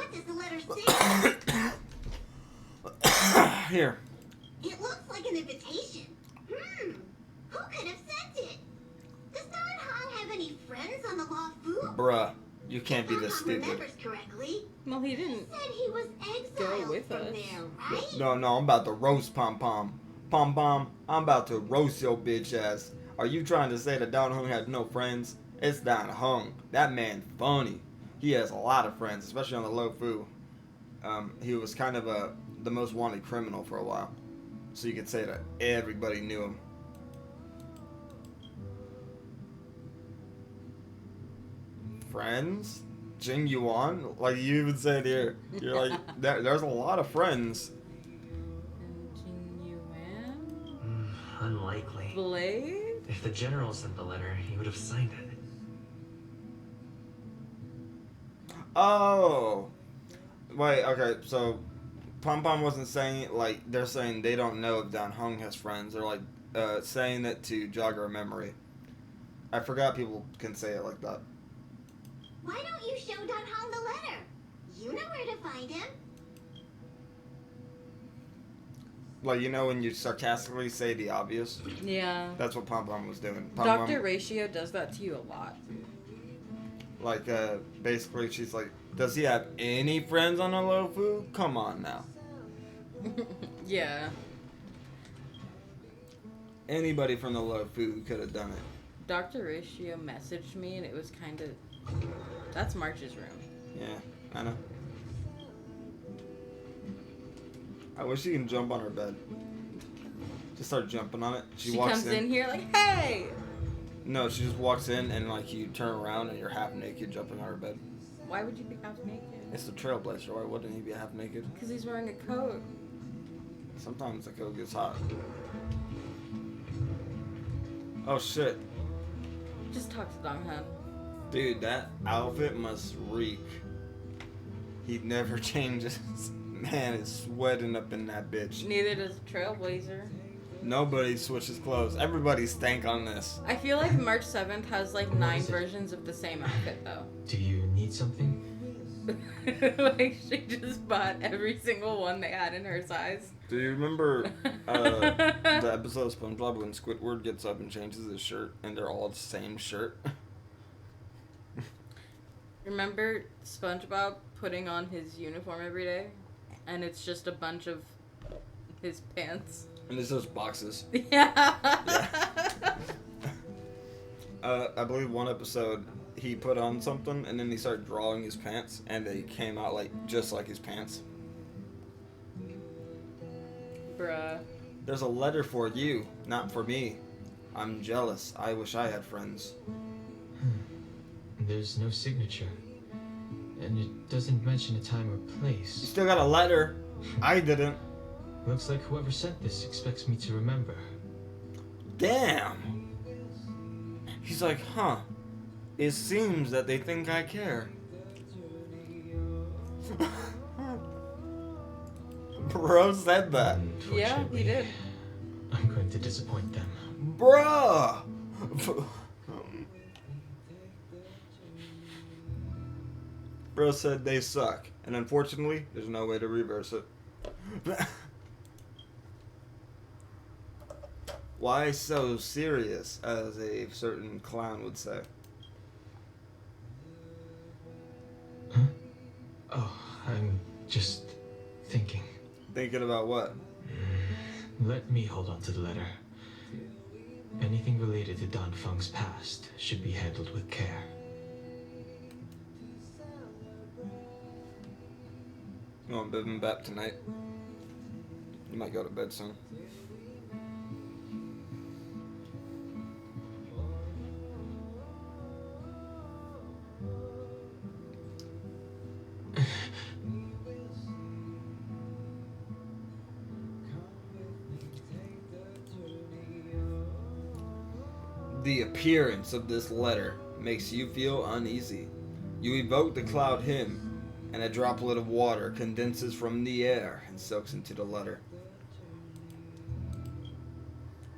What does the letter say? Here. It looks like an invitation. Who could have sent it? Does Don Hong have any friends on the Law Fu? Bruh, you can't be this If Don stupid. remembers correctly, Well, he he didn't said he was exiled go with from us. there, right? No, I'm about to roast Pom Pom. Pom Pom, I'm about to roast your bitch ass. Are you trying to say that Don Hung had no friends? It's Don Hung. That man funny. He has a lot of friends, especially on the Lo Fu. He was kind of the most wanted criminal for a while. So you could say that everybody knew him. Friends? Jing Yuan? Like you even said here. You're like, there's a lot of friends. And Jing Yuan? Unlikely. Blade? If the general sent the letter, he would have signed it. Oh. Wait, okay, so Pom Pom wasn't saying, like, they're saying they don't know if Don Hung has friends. They're, like, saying it to jog our memory. I forgot people can say it like that. Why don't you show Don Hong the letter? You know where to find him. Like, you know when you sarcastically say the obvious? Yeah. That's what Pom Pom was doing. Pom Dr. Pom, Ratio does that to you a lot. like, basically she's like, does he have any friends on the Lo Fu? Come on now. Yeah. Anybody from the Lo Fu could have done it. Dr. Ratio messaged me and it was kind of... That's March's room. Yeah, I know. I wish she can jump on her bed. Just start jumping on it. She walks comes in here like, hey! No, she just walks in and like you turn around and you're half naked jumping on her bed. Why would you be half naked? It's the Trailblazer. Why wouldn't he be half naked? Because he's wearing a coat. Sometimes the coat gets hot. Oh shit. Just talk to Dong Han. Dude, that outfit must reek. He never changes. Man is sweating up in that bitch. Neither does Trailblazer. Nobody switches clothes. Everybody stank on this. I feel like March 7th has like 9 versions of the same outfit though. Do you need something? Like she just bought every single one they had in her size. Do you remember the episode of SpongeBob when Squidward gets up and changes his shirt and they're all the same shirt? Remember SpongeBob putting on his uniform every day? And it's just a bunch of his pants. And it's just boxes. Yeah. I believe one episode he put on something and then he started drawing his pants and they came out like just like his pants. Bruh. There's a letter for you, not for me. I'm jealous. I wish I had friends. There's no signature. And it doesn't mention a time or You place. still got a letter. I didn't. Looks like whoever sent this expects me to remember. Damn. He's like, huh. It seems that they think I care. Bro said that. Yeah, he did. I'm going to disappoint them. Bruh. Bro said they suck. And unfortunately, there's no way to reverse it. Why so serious, as a certain clown would say? Huh? Oh, I'm just thinking. Thinking about what? Let me hold on to the letter. Anything related to Don Feng's past should be handled with care. You want bibimbap tonight? You might go to bed soon. The appearance of this letter makes you feel uneasy. You evoke the cloud hymn, and a droplet of water condenses from the air and soaks into the letter.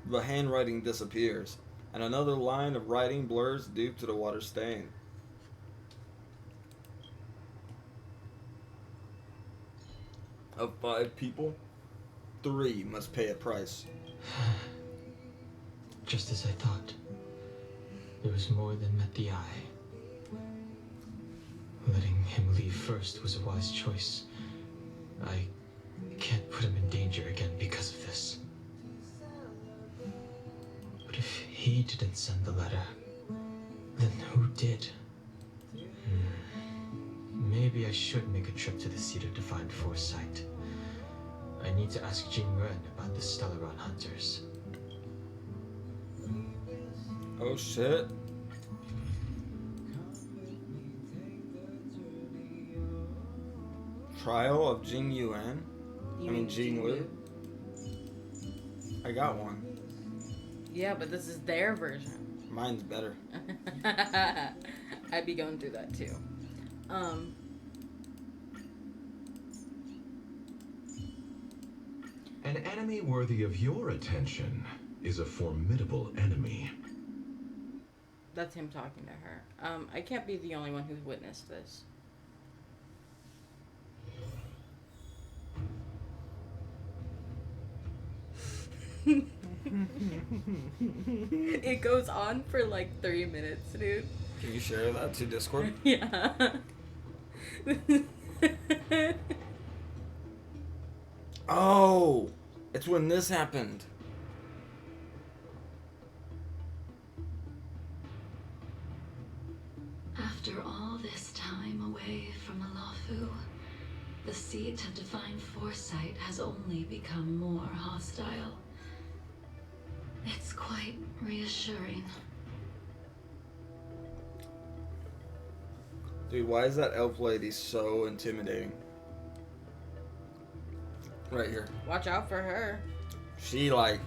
The handwriting disappears, and another line of writing blurs due to the water stain. Of 5 people, 3 must pay a price. Just as I thought. There was more than met the eye. Letting him leave first was a wise choice. I can't put him in danger again because of this. But if he didn't send the letter, then who did? Maybe I should make a trip to the seat of divine foresight. I need to ask Jing Lui about the Stellaron hunters. Oh shit. Trial of Jing Yuan? You I mean Jing Lui? I got one. Yeah, but this is their version. Mine's better. I'd be going through that too. An enemy worthy of your attention is a formidable enemy. That's him talking to her. I can't be the only one who's witnessed this. It goes on for like 3 minutes, dude. Can you share that to Discord? Yeah. Oh! It's when this happened. After all this time away from Alafu, the seat of divine foresight has only become more hostile. It's quite reassuring. Dude, why is that elf lady so intimidating? Right here. Watch out for her. She like...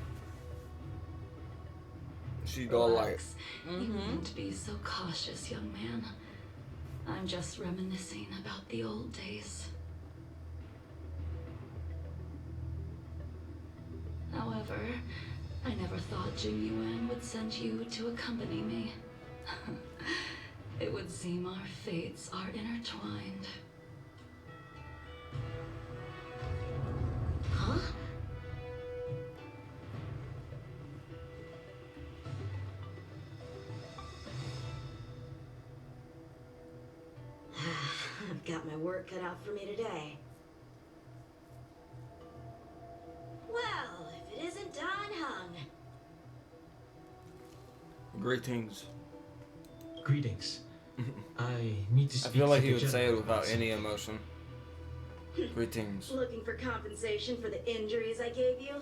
She go like... Relax. You wouldn't be so cautious, young man. I'm just reminiscing about the old days. However, I never thought Jing Yuan would send you to accompany me. It would seem our fates are intertwined. Huh? I've got my work cut out for me today. Well, if it isn't Don Hung. Greetings. Greetings. I need to I speak feel like to he the would say it general, without please. any emotion. Greetings. Looking for compensation for the injuries I gave you?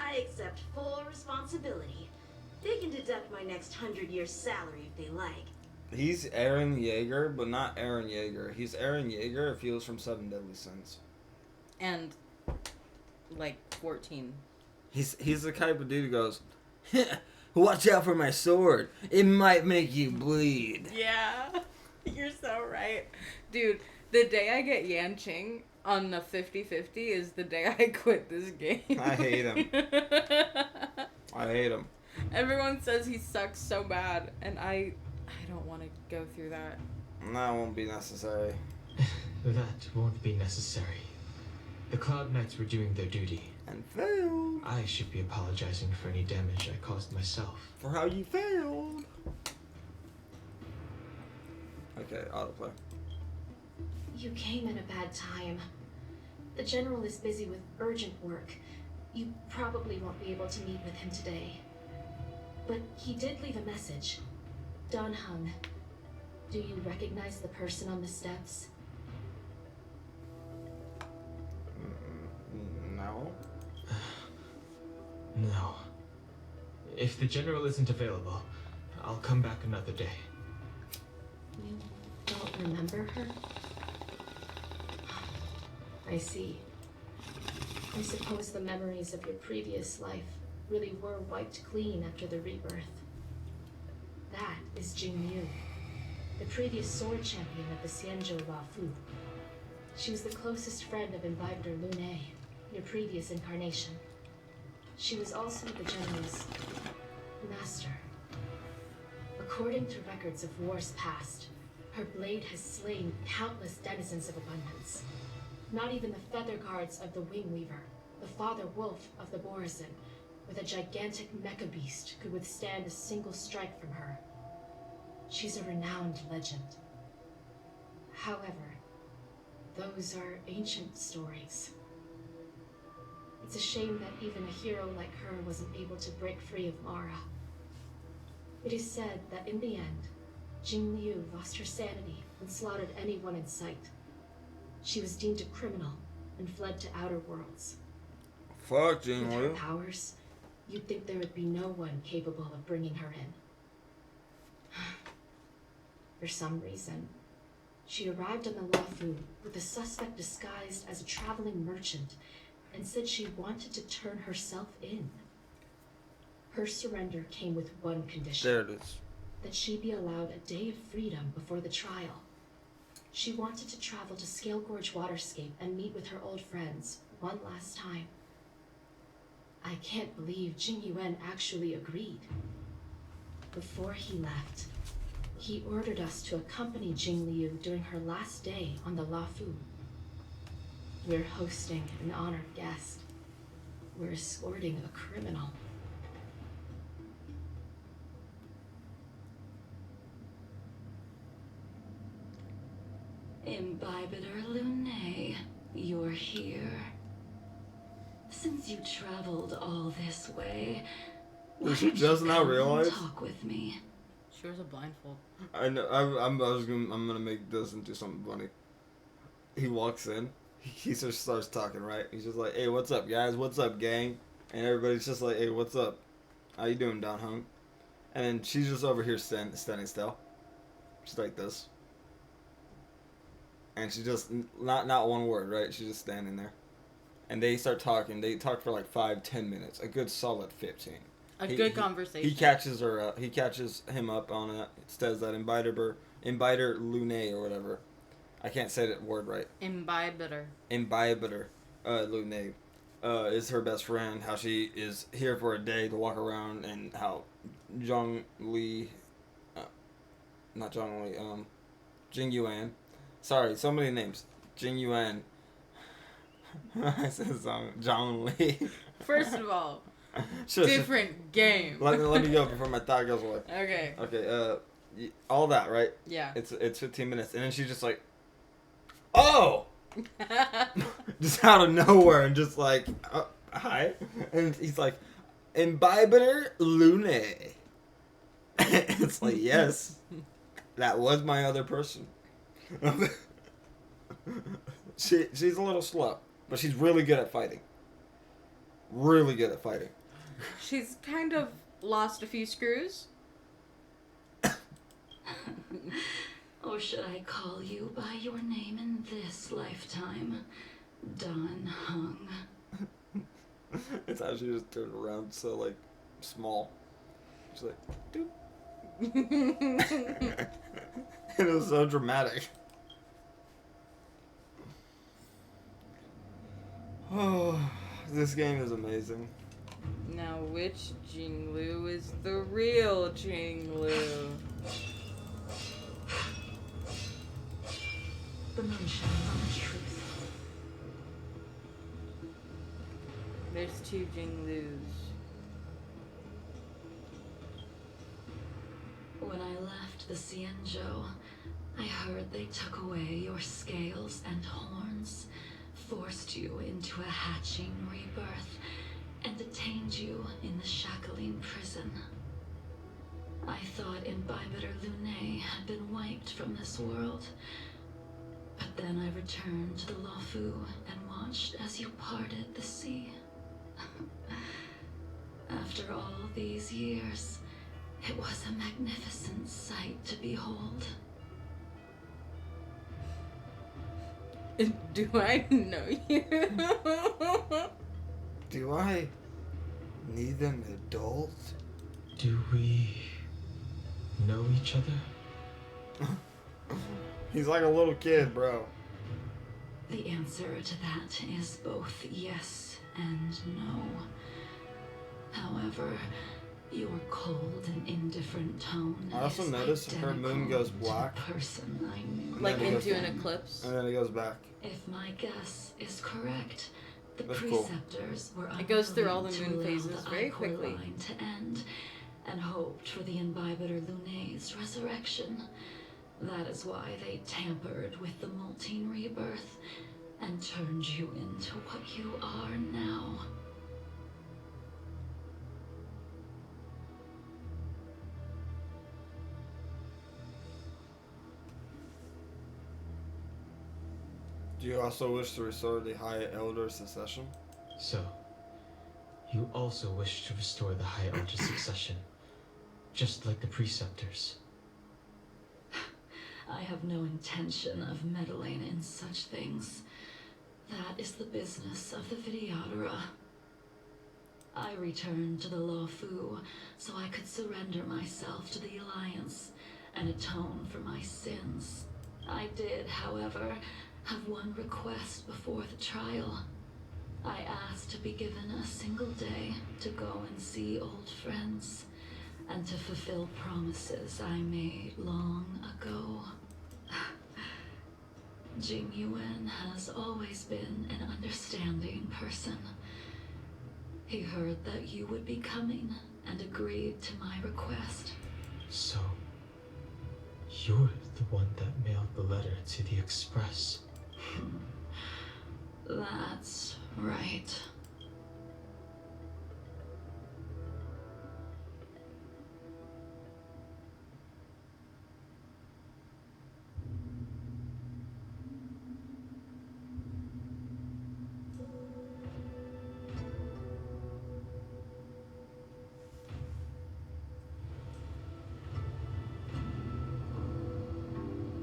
I accept full responsibility. They can deduct my next 100-year salary if they like. He's Aaron Yeager, but not Aaron Yeager. He's Aaron Yeager if he was from Seven Deadly Sins. And like 14. He's the type of dude who goes, watch out for my sword. It might make you bleed. Yeah. You're so right. Dude, the day I get Yanqing on the 50-50 is the day I quit this game. I hate him. I hate him. Everyone says he sucks so bad, and I don't want to go through that. That won't be necessary. That won't be necessary. The Cloud Knights were doing their duty. And failed. I should be apologizing for any damage I caused myself. For how you failed. Okay, autoplay. You came at a bad time. The General is busy with urgent work. You probably won't be able to meet with him today. But he did leave a message. Don Hung, do you recognize the person on the steps? No. No. If the General isn't available, I'll come back another day. You don't remember her? I see. I suppose the memories of your previous life really were wiped clean after the rebirth. That is Jing Lui, the previous sword champion of the Xianzhou Lafu. She was the closest friend of Imbiber Lune, your previous incarnation. She was also the General's master. According to records of wars past, her blade has slain countless denizens of abundance. Not even the feather guards of the Wingweaver, the father wolf of the Borazin, with a gigantic mecha beast could withstand a single strike from her. She's a renowned legend. However, those are ancient stories. It's a shame that even a hero like her wasn't able to break free of Mara. It is said that in the end, Jing Lui lost her sanity and slaughtered anyone in sight. She was deemed a criminal and fled to outer worlds. Fuck Jing With her Lui. powers, you'd think there would be no one capable of bringing her in. For some reason, she arrived on the Luofu with a suspect disguised as a traveling merchant and said she wanted to turn herself in. Her surrender came with one condition. There it is. That she be allowed a day of freedom before the trial. She wanted to travel to Scale Gorge Waterscape and meet with her old friends one last time. I can't believe Jing Yuan actually agreed. Before he left, he ordered us to accompany Jing Liu during her last day on the Luofu. We're hosting an honored guest. We're escorting a criminal. Imbibiter Lunae, you're here. Since you traveled all this way, Did she just now realize? Talk with me. She wears a blindfold. I know. I'm gonna make this into something funny. He walks in. He just starts talking, right? He's just like, "Hey, what's up, guys? What's up, gang?" And everybody's just like, "Hey, what's up? How you doing, Don Hung?" And then she's just over here standing still. She's like this. And she just not one word, right? She's just standing there. And they start talking. They talk for like 5-10 minutes. A good solid 15. Good conversation. He catches her. He catches him up on it. It says that Imbiter Lunae or whatever. I can't say that word right. Imbibiter Lunae is her best friend. How she is here for a day to walk around, and how Jing Yuan. Sorry, so many names. Jing Yuan. I said Zhang Li. First of all, Shush. different game. Let me go before my thought goes away. Okay. Okay. All that, right? Yeah. It's 15 minutes, and then she's just like, "Oh!" just out of nowhere, and just like, "Hi," and he's like, "Imbibiter Lunae." It's like, yes, that was my other person. She's a little slow, but she's really good at fighting. Really good at fighting. She's kind of lost a few screws. Or should I call you by your name in this lifetime? Don Hung. It's how she just turned around so, like, small. She's like, doop. And it was so dramatic. Oh, this game is amazing. Now, which Jing Lu is the real Jing Lu? The moonshine on the truth. There's two Jing Lus. When I left the Xianzhou, I heard they took away your scales and horns, forced you into a hatching rebirth, and detained you in the Shackling prison. I thought Imbibiter Lunae had been wiped from this world, but then I returned to the Luofu and watched as you parted the sea. After all these years, it was a magnificent sight to behold. Do I know you? Do I need an adult? Do we know each other? He's like a little kid, bro. The answer to that is both yes and no. However, Your cold and indifferent tone. I also is noticed her moon goes identical to black. the person I knew. Like then it goes into an back. eclipse. And then it goes back. If my guess is correct, the That's cool. preceptors were It goes through all the unwilling moon to allow phases the very Ichor quickly. line to end, and hoped for the Imbibiter Lunay's resurrection. That is why they tampered with the Multine rebirth and turned you into what you are now. Do you also wish to restore the High Elder succession? So, you also wish to restore the High Elder succession, just like the preceptors. I have no intention of meddling in such things. That is the business of the Videodora. I returned to the Luofu so I could surrender myself to the Alliance and atone for my sins. I did, however, have one request before the trial. I asked to be given a single day to go and see old friends and to fulfill promises I made long ago. Jing Yuan has always been an understanding person. He heard that you would be coming and agreed to my request. So, you're the one that mailed the letter to the Express. That's right.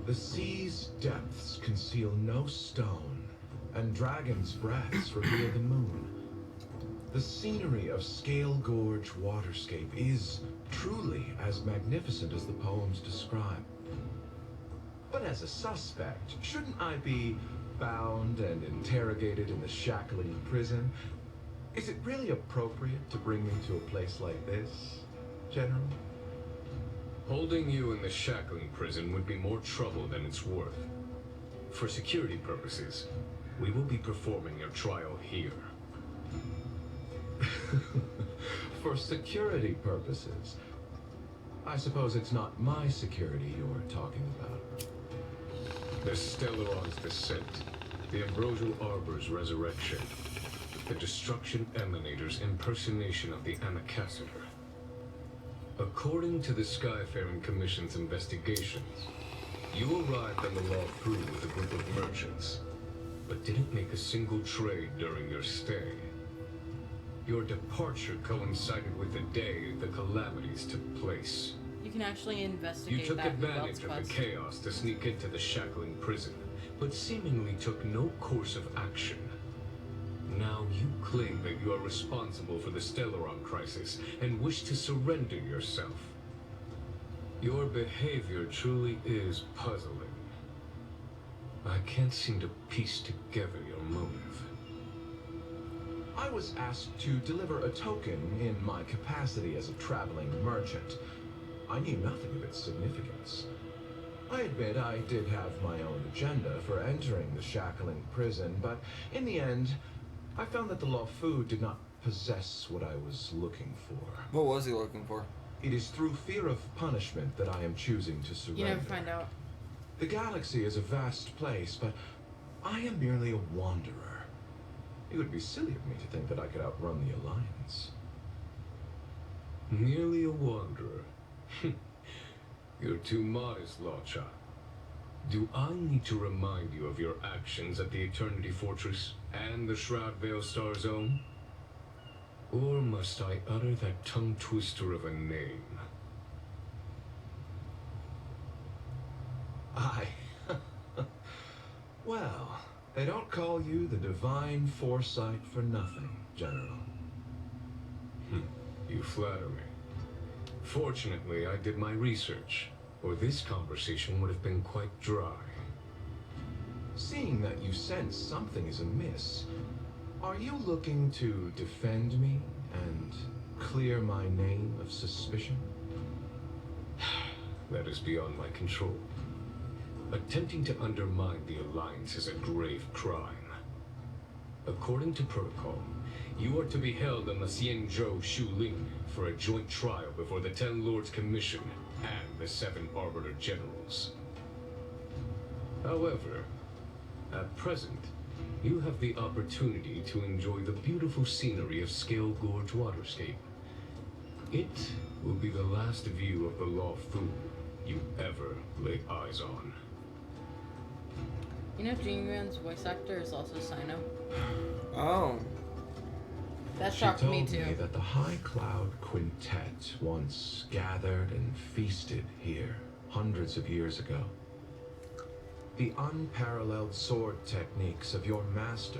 The sea's depths conceal no stone, and dragons' breaths reveal the moon. The scenery of Scale Gorge waterscape is truly as magnificent as the poems describe. But as a suspect, shouldn't I be bound and interrogated in the shackling prison? Is it really appropriate to bring me to a place like this, General? Holding you in the shackling prison would be more trouble than it's worth. For security purposes, we will be performing your trial here. For security purposes? I suppose it's not my security you're talking about. The Stellaron's descent, the Ambrosial Arbor's resurrection, the Destruction Emanator's impersonation of the Amicassator. According to the Skyfaring Commission's investigations, you arrived on the Luofu with a group of merchants, but didn't make a single trade during your stay. Your departure coincided with the day the calamities took place. You can actually investigate You took that in advantage Belt's of the quest. chaos to sneak into the shackling prison, but seemingly took no course of action. Now you claim that you are responsible for the Stellaron crisis and wish to surrender yourself. Your behavior truly is puzzling. I can't seem to piece together your motive. I was asked to deliver a token in my capacity as a traveling merchant. I knew nothing of its significance. I admit I did have my own agenda for entering the shackling prison, but in the end, I found that the Luofu did not possess what I was looking for. What was he looking for? It is through fear of punishment that I am choosing to surrender. You never find out. The galaxy is a vast place, but I am merely a wanderer. It would be silly of me to think that I could outrun the Alliance. Merely a wanderer. You're too modest, Lawcha. Do I need to remind you of your actions at the Eternity Fortress and the Shroud Veil Star Zone? Or must I utter that tongue twister of a name? Well, they don't call you the Divine Foresight for nothing, General. You flatter me. Fortunately, I did my research, or this conversation would have been quite dry. Seeing that you sense something is amiss, are you looking to defend me and clear my name of suspicion? That is beyond my control. Attempting to undermine the Alliance is a grave crime. According to protocol, you are to be held on the Xianzhou Shuling for a joint trial before the Ten Lords Commission and the 7 Arbiter Generals. However, at present, you have the opportunity to enjoy the beautiful scenery of Scale Gorge Waterscape. It will be the last view of the Law Fu you ever lay eyes on. You know Jing Yuan's voice actor is also Sino? Oh. That She shocked told me too. that the High Cloud Quintet once gathered and feasted here hundreds of years ago. The unparalleled sword techniques of your master,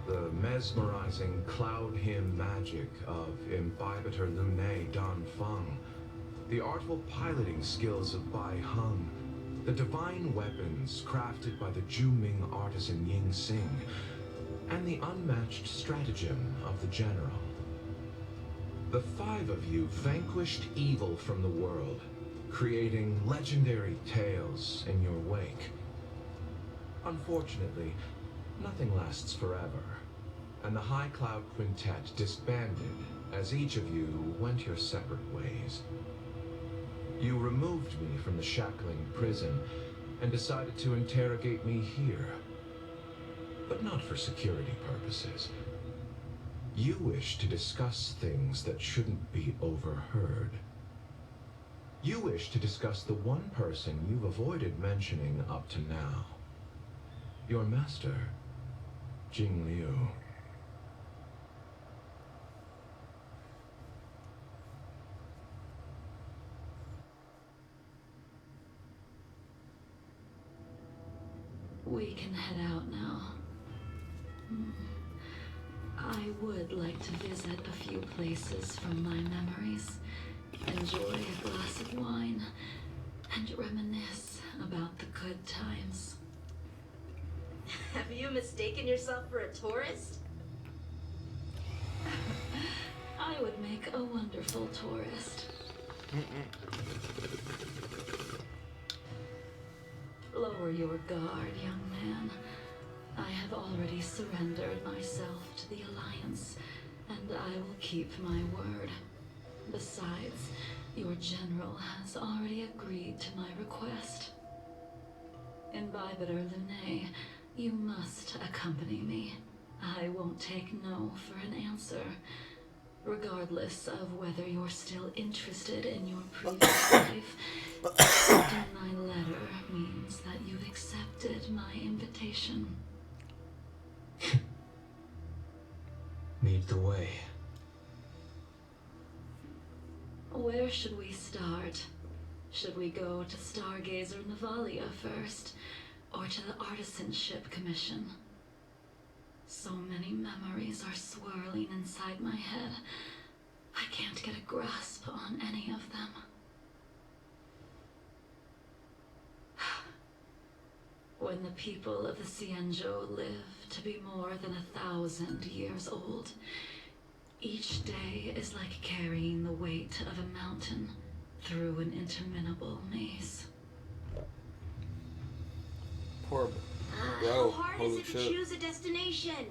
the mesmerizing cloud hymn magic of Imbibitor Lunae Dan Feng, the artful piloting skills of Bai Heng, the divine weapons crafted by the Juming artisan Ying Xing, and the unmatched stratagem of the general. The 5 of you vanquished evil from the world, creating legendary tales in your wake. Unfortunately, nothing lasts forever, and the High Cloud Quintet disbanded as each of you went your separate ways. You removed me from the shackling prison and decided to interrogate me here. But not for security purposes. You wish to discuss things that shouldn't be overheard. You wish to discuss the one person you've avoided mentioning up to now. Your master, Jing Lui. We can head out now. I would like to visit a few places from my memories, enjoy a glass of wine, and reminisce about the good times. Have you mistaken yourself for a tourist? I would make a wonderful tourist. Lower your guard, young man. I have already surrendered myself to the Alliance, and I will keep my word. Besides, your general has already agreed to my request. Imbibitor Lunae, you must accompany me. I won't take no for an answer, regardless of whether you're still interested in your previous life. Accepting my letter means that you've accepted my invitation. Lead the way. Where should we start? Should we go to Stargazer Navalia first, or to the Artisanship Commission? So many memories are swirling inside my head. I can't get a grasp on any of them. When the people of the Xianzhou live to be more than 1,000 years old, each day is like carrying the weight of a mountain through an interminable maze. Poor How bro. hard is Holy it to shit. choose a destination?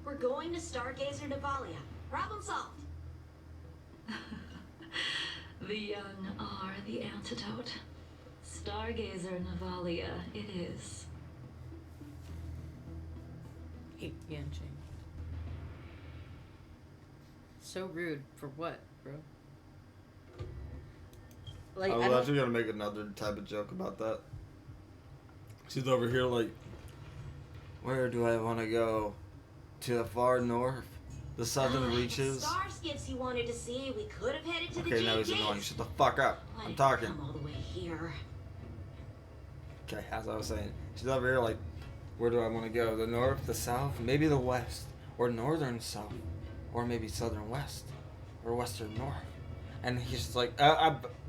We're going to Stargazer Navalia. Problem solved. The young are the antidote. Stargazer Navalia it is. Hate Yanqing. So rude. For what, bro? Like, I I was don't... actually gonna make another type of joke about that. She's over here like, where do I want to go? To the far north? The southern reaches? Star skips he wanted to see. We could have headed to the Okay, now he's JJs. annoying. Shut the fuck up. Why I'm did talking. we come all the way here? Okay, as I was saying, she's over here like, where do I want to go? The north, the south, maybe the west, or northern south, or maybe southern west, or western north. And he's just like,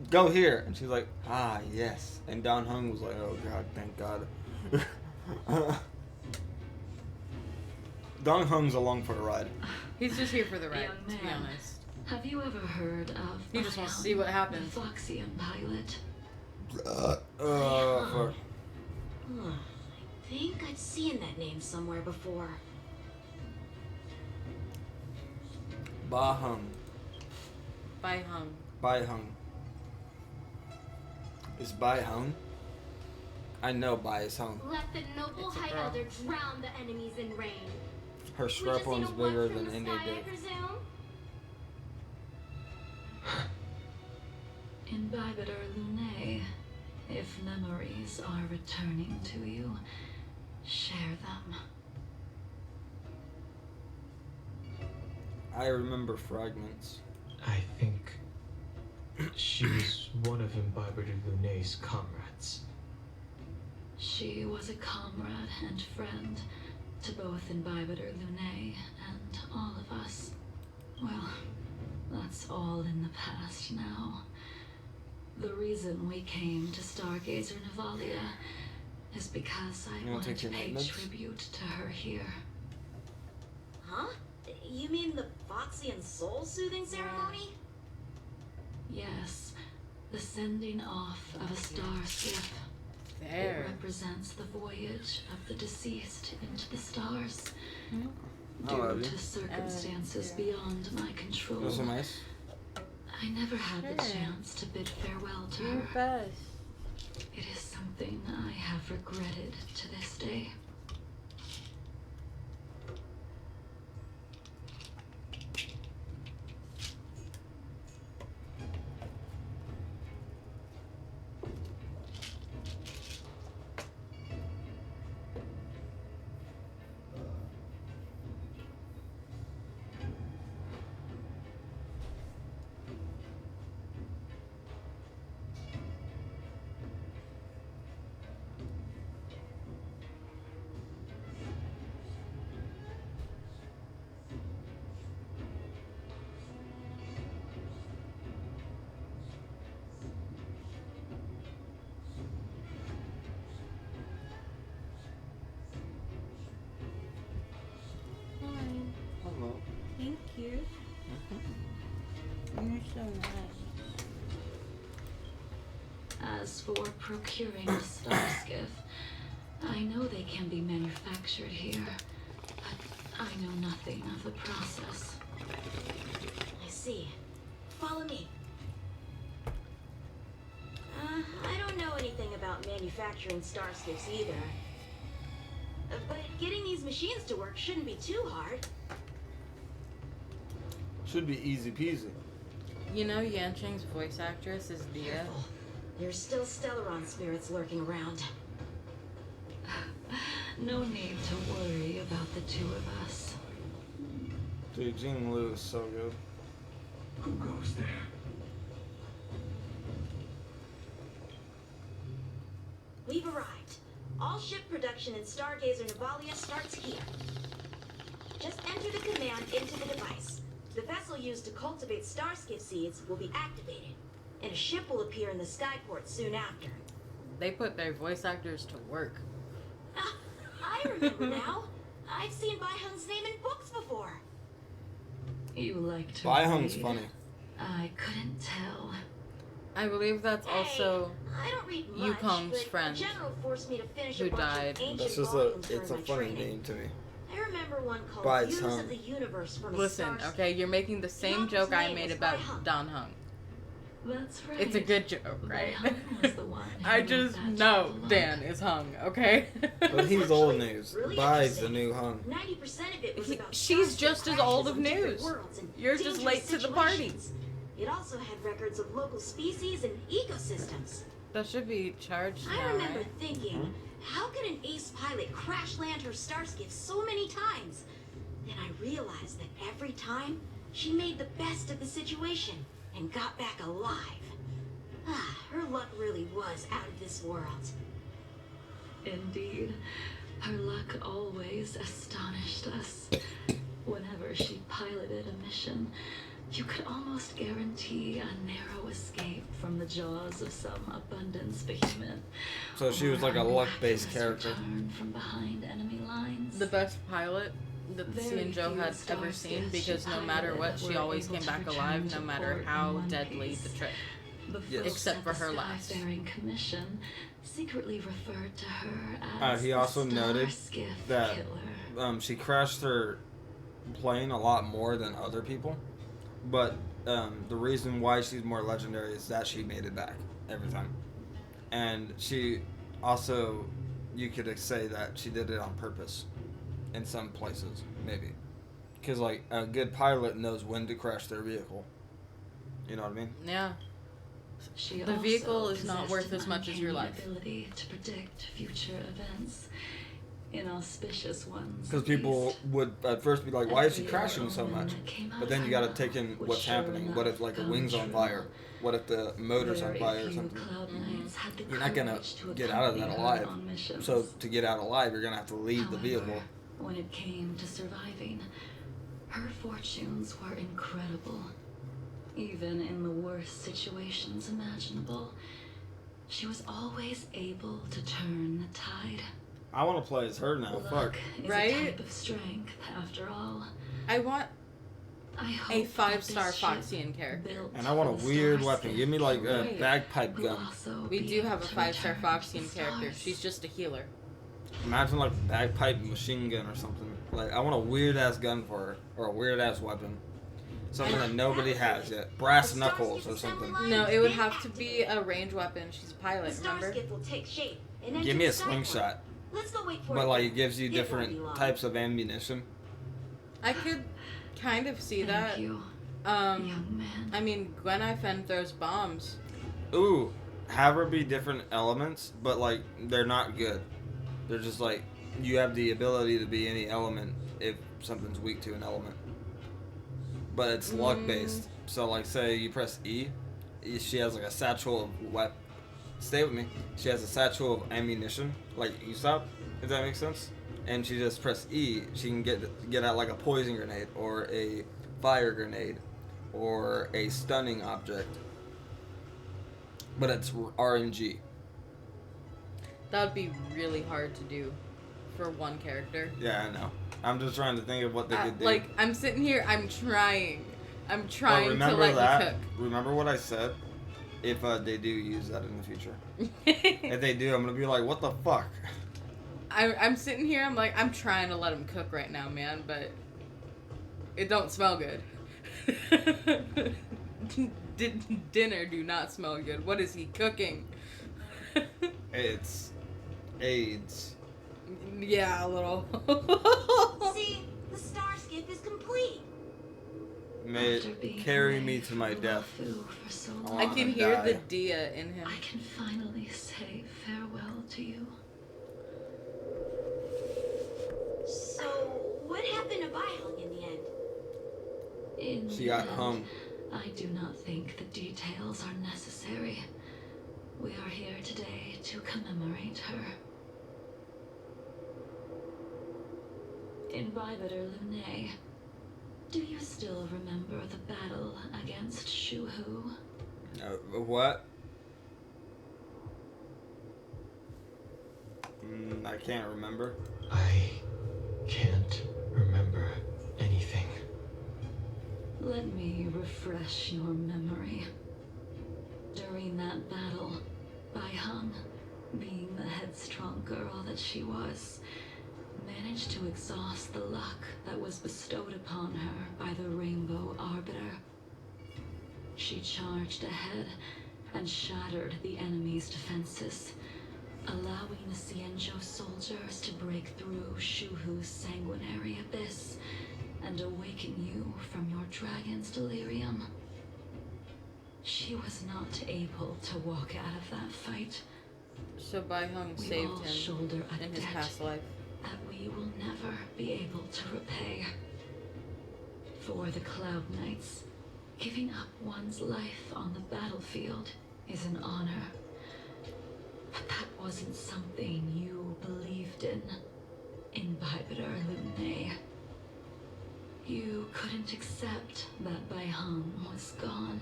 go here. And she's like, ah, yes. And Don Hung was like, oh god, thank god. Don Hung's along for the ride. He's just here for the ride, Young to be man. honest. Have you ever heard of He just wants to see what happens. the Foxian pilot? Fuck. Huh, I think I've seen that name somewhere before. Bahung. By Hung. Bai Hung. Is Bai Hung? I know Bai is Hung. Let the noble It's a High girl. Elder drown the enemies in rain. Her We just strap need one's a one bigger from than the Indy sky, I dick. presume? Imbibe it, Lune. If memories are returning to you, share them. I remember fragments. I think she was one of Imbiber de Lunay's comrades. She was a comrade and friend to both Imbibitor Lune and all of us. Well, that's all in the past now. The reason we came to Stargazer Navalia is because I You wanna wanted take to your pay notes? tribute to her here. Huh? You mean the Foxian soul-soothing ceremony? Yes, the sending off of a star skiff. It There. represents the voyage of the deceased into the stars. I love Due you. to circumstances yeah. beyond my control, Those are nice. I never had the Sure. chance to bid farewell to You're her. best. It is something I have regretted to this day. Hello. Thank you. You're so nice. As for procuring a star skiff, I know they can be manufactured here, but I know nothing of the process. I see. Follow me. I don't know anything about manufacturing starships either. But getting these machines to work shouldn't be too hard. Should be easy peasy. You know Yancheng's voice actress is Dia. Careful. There's still Stellaron spirits lurking around. No need to worry about the two of us. Dude, Jing Lui is so good. Who goes there? We've arrived. All ship production in Stargazer Navalia starts here. Just enter the command into the device. The vessel used to cultivate starskiff seeds will be activated, and a ship will appear in the skyport soon after. They put their voice actors to work. Ah, I remember now. I've seen Bai Hung's name in books before. You like to Bai Hung's read? funny. I couldn't tell. I believe that's also Hey, I don't read much, Yukong's but friend the general forced me to finish who a bunch died. of ancient That's just volumes it's a during my funny training. name to me. I remember one called Bai Views Hung. of the Universe from a Listen, Starskip. okay, you're making the same author's joke I name made is about Bai Hung. Don Hung. That's right. It's a good joke, right? Bai Hung was the one who I wrote just that know dialogue. Dan is hung, okay? But he's old news. Really Bai's the interesting. new Hung. 90% of it was He- about she's Starskip just as crashes old of in different news. worlds and You're just dangerous late to the party. situations. It also had records of local species and ecosystems. That should be charged I now, remember right? thinking, how could an ace pilot crash land her starskip so many times? Then I realized that every time, she made the best of the situation and got back alive. Ah, her luck really was out of this world. Indeed, her luck always astonished us. Whenever she piloted a mission, you could almost guarantee a narrow escape from the jaws of some abundance behemoth. So she was or like a luck-based miraculous character. return from behind enemy lines. The best pilot that the Very Joe few had star ever seen, skiffs because no should matter pilot what, she were always able came to back return alive, to no matter port in how one deadly piece. the trip. The Yes. folks Except at for the her last. Star-faring Commission secretly referred to her as He also the noted Star Skiff that Killer. she crashed her plane a lot more than other people, but the reason why she's more legendary is that she made it back every time. And she also, you could say that she did it on purpose in some places, maybe. Because, like, a good pilot knows when to crash their vehicle. You know what I mean? Yeah. She The also vehicle is not possessed worth an as much as your uncanny life. ability to predict future events, inauspicious ones. Because at people least. would at first be like, why is she Every crashing so omen much? that came out But of then her you gotta mouth take in would what's sure happening. What if, enough like, a come wing's on true. fire? What if the motor's on Very fire or few something? Cloud Knights had the You're not gonna courage to get out of that accompany alive. her on missions. So to get out alive, you're gonna have to leave the However, vehicle. when it came to surviving, her fortunes were incredible. Even in the worst situations imaginable, she was always able to turn the tide. I want to play as her now. Luck Fuck. is Right? a type of strength, after all. I want I hope a that 5-star this ship Foxian character. built And I want for a the weird Star weapon. Skiff Give me, like, a Right. bagpipe will gun. also We be do have able a to 5-star return to Foxian the character. stars. She's just a healer. Imagine, like, a bagpipe machine gun or something. Like, I want a weird-ass gun for her. Or a weird-ass weapon. Something that nobody has yet. Brass knuckles or something. No, it would have to be a range weapon. She's a The pilot, star remember? skiff will take shape and enter Give me a the sky port. slingshot. Let's go wait for But, it. like, it gives you It won't different be long. types of ammunition. I could kind of see that. Thank you, Um, young man. I mean, Gwen Ifen throws bombs. Ooh, have her be different elements, but, like, they're not good. They're just, like, you have the ability to be any element if something's weak to an element. But it's luck-based. So, like, say you press E, she has, like, a satchel of Stay with me. She has a satchel of ammunition, like Usopp, if that makes sense. And she just press E, she can get out, like, a poison grenade, or a fire grenade, or a stunning object. But it's RNG. That would be really hard to do for one character. Yeah, I know. I'm just trying to think of what they could do. Like, I'm sitting here, I'm trying But to remember let that. you cook. Remember what I said? If they do use that in the future. If they do, I'm gonna be like, what the fuck? I'm sitting here, I'm like, I'm trying to let him cook right now, man, but it don't smell good. Dinner do not smell good. What is he cooking? It's AIDS. Yeah, a little. See, the star skiff is complete. May After it being carry away me to my from death. Luofu for so I I long, can wanna hear die. the Dia in him. I can finally say farewell to you. So, what happened to Baihong in the end? In She the got end, hung. I do not think the details are necessary. We are here today to commemorate her. In Vivator Lunae, do you still remember the battle against Shuhu? What? I can't remember. I can't remember anything. Let me refresh your memory. During that battle, Baihang, being the headstrong girl that she was, managed to exhaust the luck that was bestowed upon her by the Rainbow Arbiter. She charged ahead and shattered the enemy's defenses, allowing the Xianzhou soldiers to break through Shuhu's sanguinary abyss and awaken you from your dragon's delirium. She was not able to walk out of that fight. So Baihong We saved all him shoulder a in his debt past life. that we will never be able to repay. For the Cloud Knights, giving up one's life on the battlefield is an honor. But that wasn't something you believed in Vivator Lunae. You couldn't accept that Baihang was gone.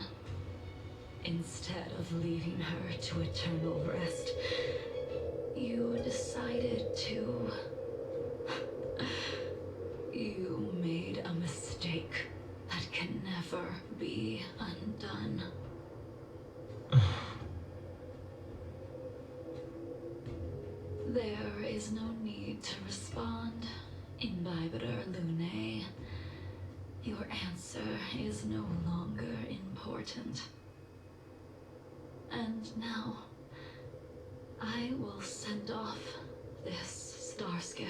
Instead of leaving her to eternal rest, you decided to... You never be undone. There is no need to respond, Imbibitor Lune. Your answer is no longer important. And now, I will send off this star skiff.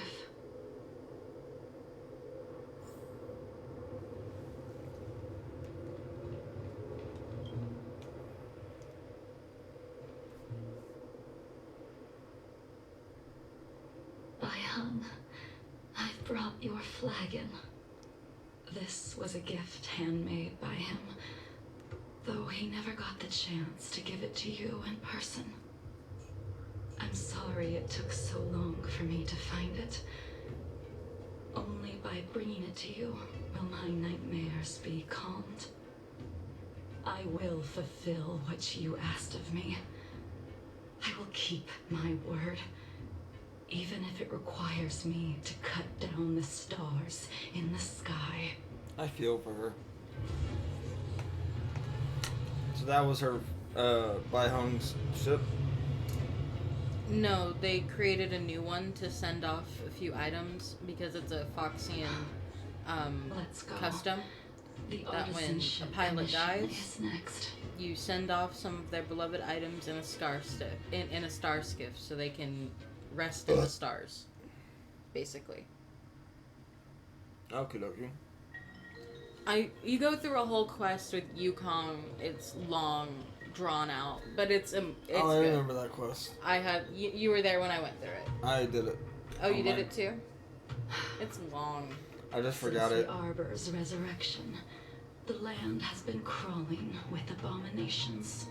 I've brought your flagon. This was a gift handmade by him, though he never got the chance to give it to you in person. I'm sorry it took so long for me to find it. Only by bringing it to you will my nightmares be calmed. I will fulfill what you asked of me. I will keep my word. Even if it requires me to cut down the stars in the sky. I feel for her. So that was her, Bai Hong's ship? No, they created a new one to send off a few items because it's a Foxian Let's go. custom. That when a pilot dies, you send off some of their beloved items in a star skiff so they can rest in the stars, basically. Okay, okay. You go through a whole quest with Yukong. It's long, drawn out, but it's I good. remember that quest. I had you were there when I went through it. I did it. Oh, you did it too? It's long. I just forgot Since it. the Arbor's resurrection, the land has been crawling with abominations.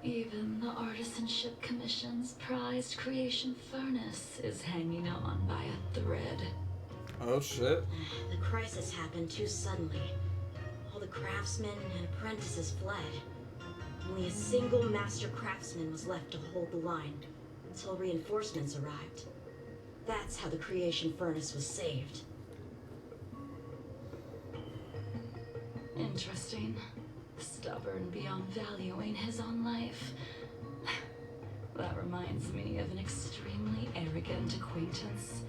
Even the Artisanship Commission's prized creation furnace is hanging on by a thread. Oh shit. The crisis happened too suddenly. All the craftsmen and apprentices fled. Only a single master craftsman was left to hold the line until reinforcements arrived. That's how the creation furnace was saved. Interesting. Stubborn beyond valuing his own life. That reminds me of an extremely arrogant acquaintance.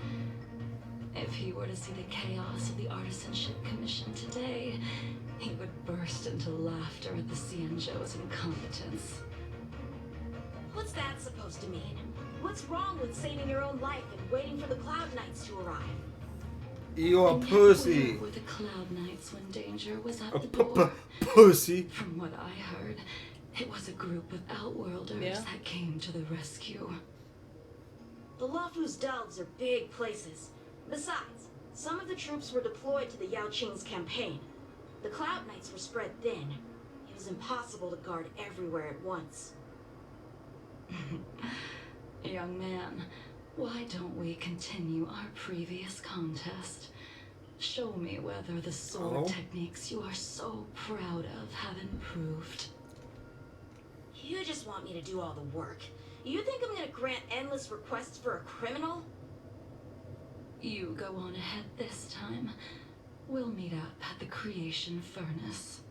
If he were to see the chaos of the Artisanship Commission today, he would burst into laughter at the Xianzhou's incompetence. What's that supposed to mean? What's wrong with saving your own life and waiting for the Cloud Knights to arrive? You're a And yet pussy. where were the Cloud Knights when danger was at the door? Pussy. From what I heard, it was a group of Outworlders that came to the rescue. The Luofu's delves are big places. Besides, some of the troops were deployed to the Yao Qing's campaign. The Cloud Knights were spread thin. It was impossible to guard everywhere at once. Young man, why don't we continue our previous contest? Show me whether the sword techniques you are so proud of have improved. You just want me to do all the work. You think I'm gonna grant endless requests for a criminal? You go on ahead this time. We'll meet up at the creation furnace.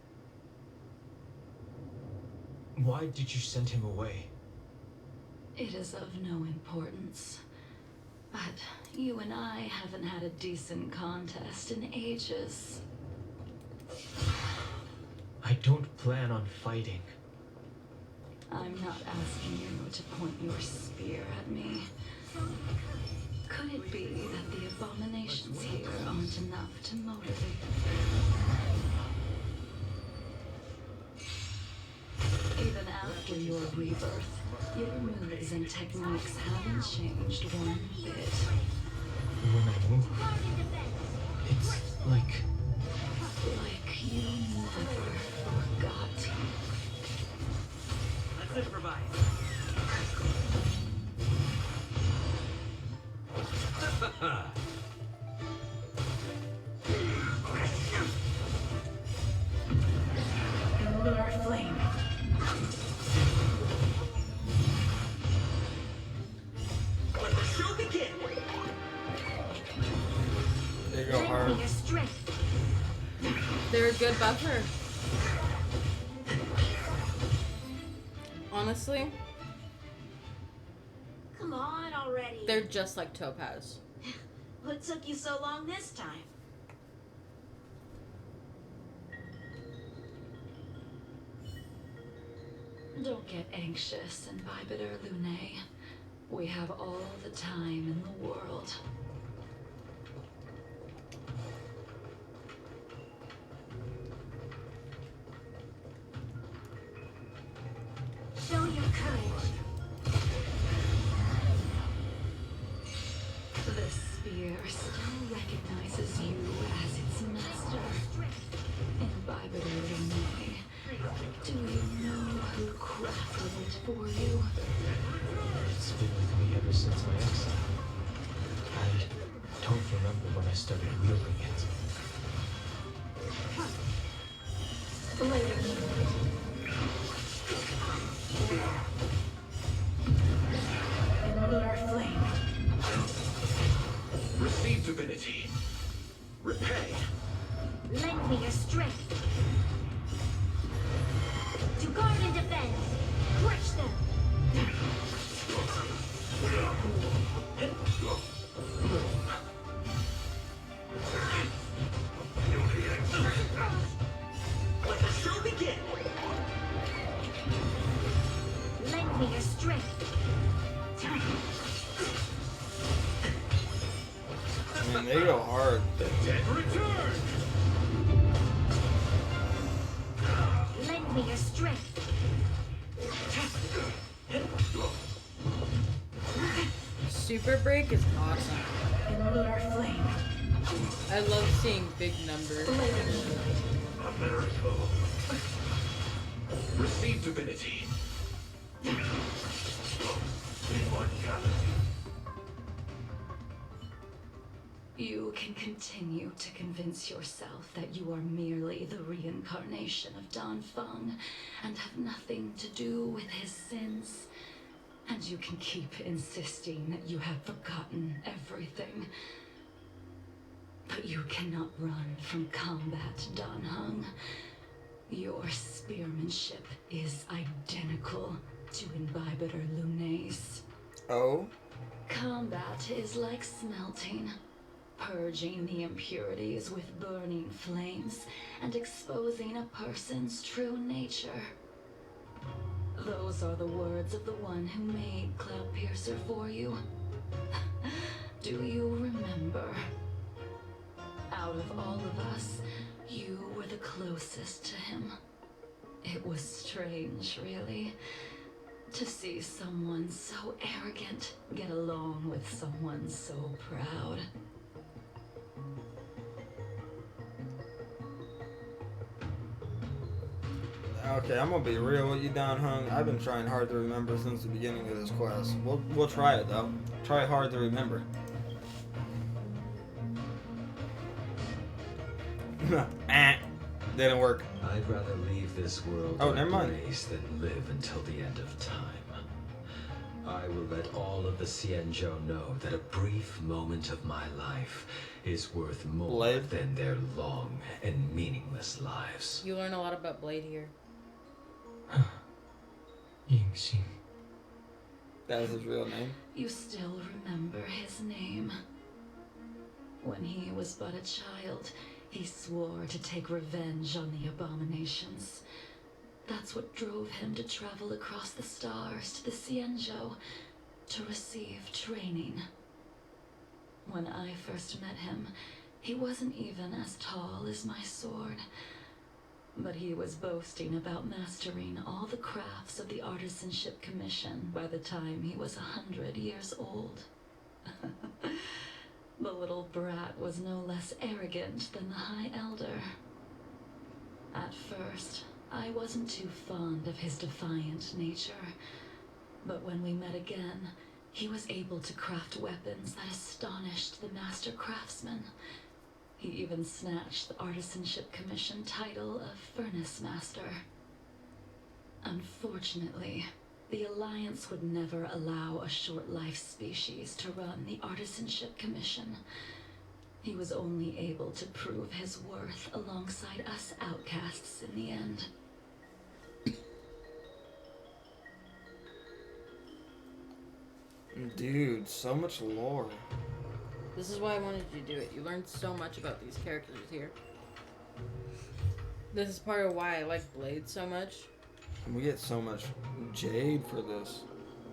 Why did you send him away? It is of no importance. But you and I haven't had a decent contest in ages. I don't plan on fighting. I'm not asking you to point your spear at me. Could it be that the abominations here aren't enough to motivate? Even after your rebirth, your moves and techniques haven't changed one bit. When I move, it's like you never forgot. Let's improvise. Lunar flame. Let the show begin. There you go hard. Lend me your strength. They're a good buffer. Honestly, Come on already. they're just like Topaz. What took you so long this time? Don't get anxious, Imbibitor Lunae. We have all the time in the world. Show your courage. The spear still recognizes you as its master. Imbibitor Lunae. Do you know who crafted it for you? It's been with me ever since my exile. I don't remember when I started wielding it. In lunar flame. Receive divinity. Repay. Lend me your strength. To guard and defend. Crush them. Let the show begin. Lend me your strength. I mean, they go hard. The dead return. Lend me your strength. Super Break is awesome. In lunar flame. I love seeing big numbers. A miracle. Receive divinity. Immortality. You can continue to convince yourself that you are merely the reincarnation of Dan Feng and have nothing to do with his sins. And you can keep insisting that you have forgotten everything. But you cannot run from combat, Dan Heng. Your spearmanship is identical to Imbibitor Lunae's. Oh? Combat is like smelting, purging the impurities with burning flames and exposing a person's true nature. Those are the words of the one who made Cloudpiercer for you. Do you remember? Out of all of us, you were the closest to him. It was strange, really, to see someone so arrogant get along with someone so proud. Okay, I'm gonna be real with you, Don Hung. I've been trying hard to remember since the beginning of this class. We'll try it though. Try hard to remember. Didn't work. I'd rather leave this world Oh, in never mind. grace than live until the end of time. I will let all of the Xianzhou know that a brief moment of my life is worth more Blade? than their long and meaningless lives. You learn a lot about Blade here. Yingxing. That was his real name. You still remember his name. When he was but a child, he swore to take revenge on the abominations. That's what drove him to travel across the stars to the Xianzhou to receive training. When I first met him, he wasn't even as tall as my sword. But he was boasting about mastering all the crafts of the Artisanship Commission by the time he was 100 years old. The little brat was no less arrogant than the High Elder. At first, I wasn't too fond of his defiant nature, but when we met again, he was able to craft weapons that astonished the Master Craftsman. He even snatched the Artisanship Commission title of Furnace Master. Unfortunately, the Alliance would never allow a short-life species to run the Artisanship Commission. he was only able to prove his worth alongside us outcasts in the end. Dude, so much lore. This is why I wanted you to do it. You learned so much about these characters here. This is part of why I like Blade so much. And we get so much jade for this.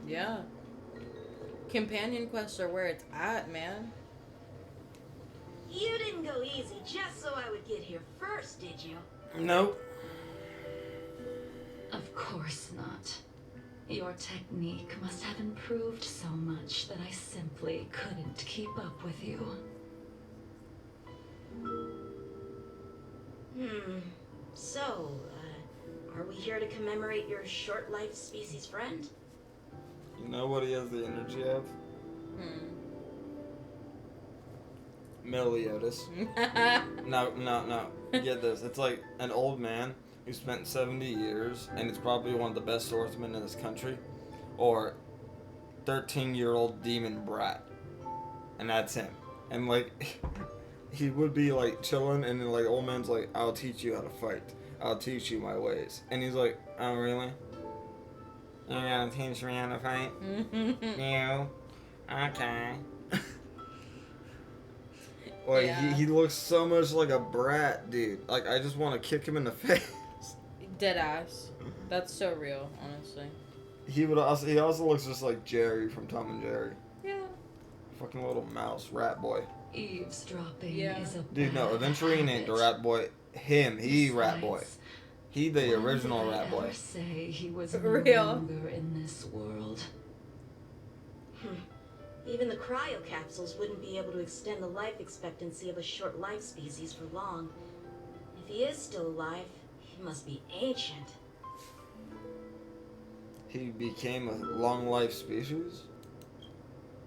Yeah. Companion quests are where it's at, man. You didn't go easy just so I would get here first, did you? Nope. Of course not. Your technique must have improved so much that I simply couldn't keep up with you. So, are we here to commemorate your short-lived species friend? You know what he has the energy of? Meliodas. No. Get this. It's like an old man who spent 70 years and it's probably one of the best swordsmen in this country. Or 13-year-old demon brat. And that's him. And like he would be like chilling and then like old man's like, I'll teach you how to fight. I'll teach you my ways. And he's like, oh really? You're gonna teach me how to fight? You? Okay. Like, Yeah. he looks so much like a brat, dude. Like, I just want to kick him in the face. Dead ass. That's so real, honestly. He also looks just like Jerry from Tom and Jerry. Yeah. Fucking little mouse, rat boy. Eavesdropping Yeah. is a Dude, no, bad eventually he named the habit. rat boy him. He rat boy. Besides, He the when original did I rat boy. ever say he was Real. no longer in this world. Even the cryo capsules wouldn't be able to extend the life expectancy of a short-lived species for long. If he is still alive, he must be ancient. He became a long life species?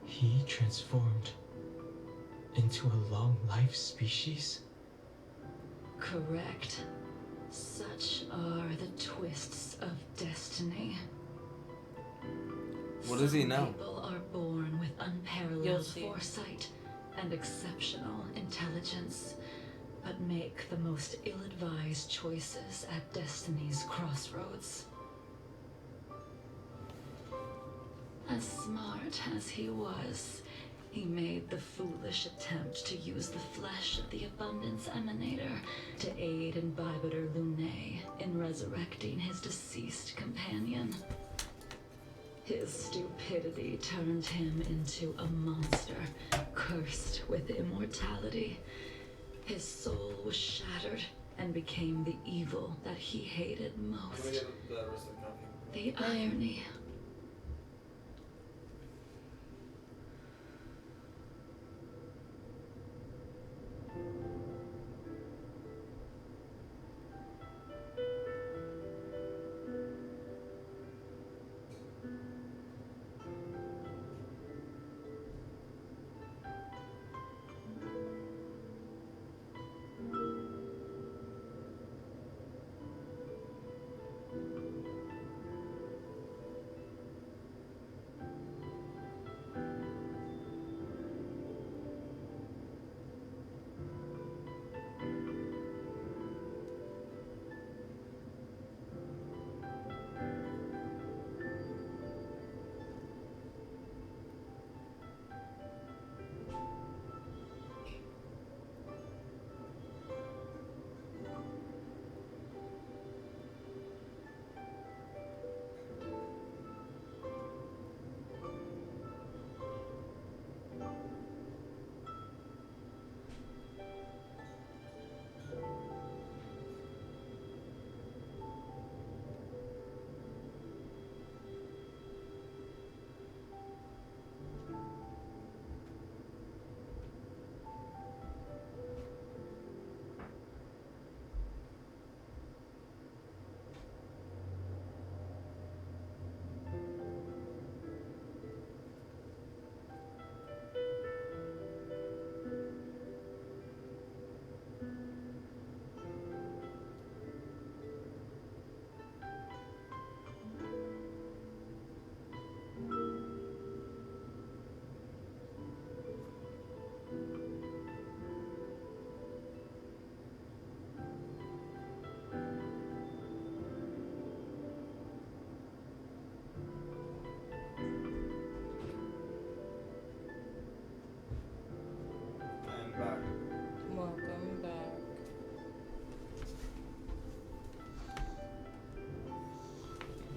He transformed into a long life species? Correct. Such are the twists of destiny. What does he Some know? People are born with You'll unparalleled see. foresight and exceptional intelligence, but make the most ill-advised choices at destiny's crossroads. As smart as he was, he made the foolish attempt to use the flesh of the Abundance Emanator to aid in Bibiter Lunae in resurrecting his deceased companion. His stupidity turned him into a monster, cursed with immortality. His soul was shattered and became the evil that he hated most. The irony.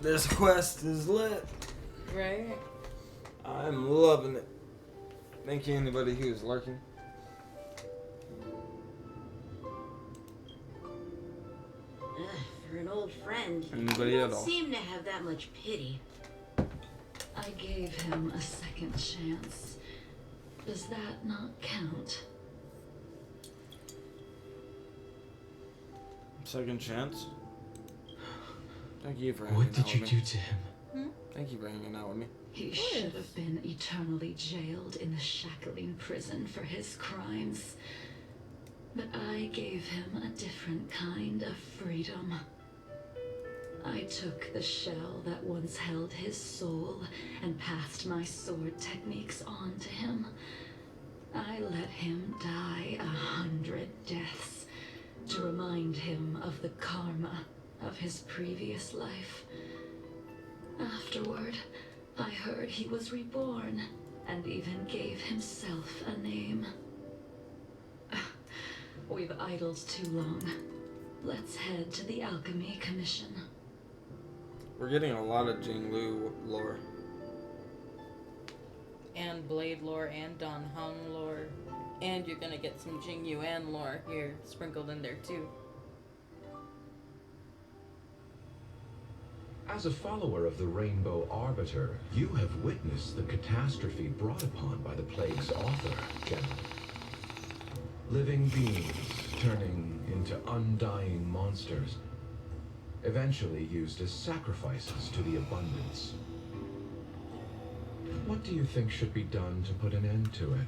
This quest is lit. Right? I'm loving it. Thank you, anybody who's lurking. For an old friend, Anybody you at don't all? seem to have that much pity. I gave him a second chance. Does that not count? Second chance. Thank you for hanging What out did you with do me. to him? Thank you for hanging out with me. He should have been eternally jailed in the shackling prison for his crimes. But I gave him a different kind of freedom. I took the shell that once held his soul and passed my sword techniques on to him. I let him die 100 deaths to remind him of the karma of his previous life. Afterward, I heard he was reborn and even gave himself a name. We've idled too long. Let's head to the Alchemy Commission. We're getting a lot of Jing Lui lore. And Blade lore and Dan Heng lore. And you're gonna get some Jing Yuan lore here sprinkled in there too. As a follower of the Rainbow Arbiter, you have witnessed the catastrophe brought upon by the plague's author, General. Living beings turning into undying monsters, eventually used as sacrifices to the abundance. What do you think should be done to put an end to it,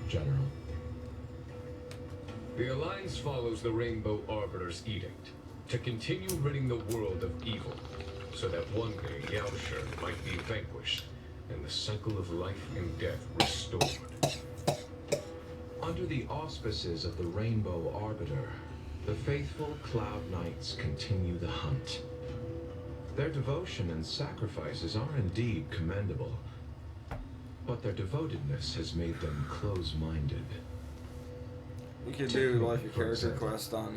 General? The Alliance follows the Rainbow Arbiter's edict to continue ridding the world of evil, so that one day Yaoshi might be vanquished and the cycle of life and death restored. Under the auspices of the Rainbow Arbiter, the faithful Cloud Knights continue the hunt. Their devotion and sacrifices are indeed commendable, but their devotedness has made them close-minded. We could do like a character quest on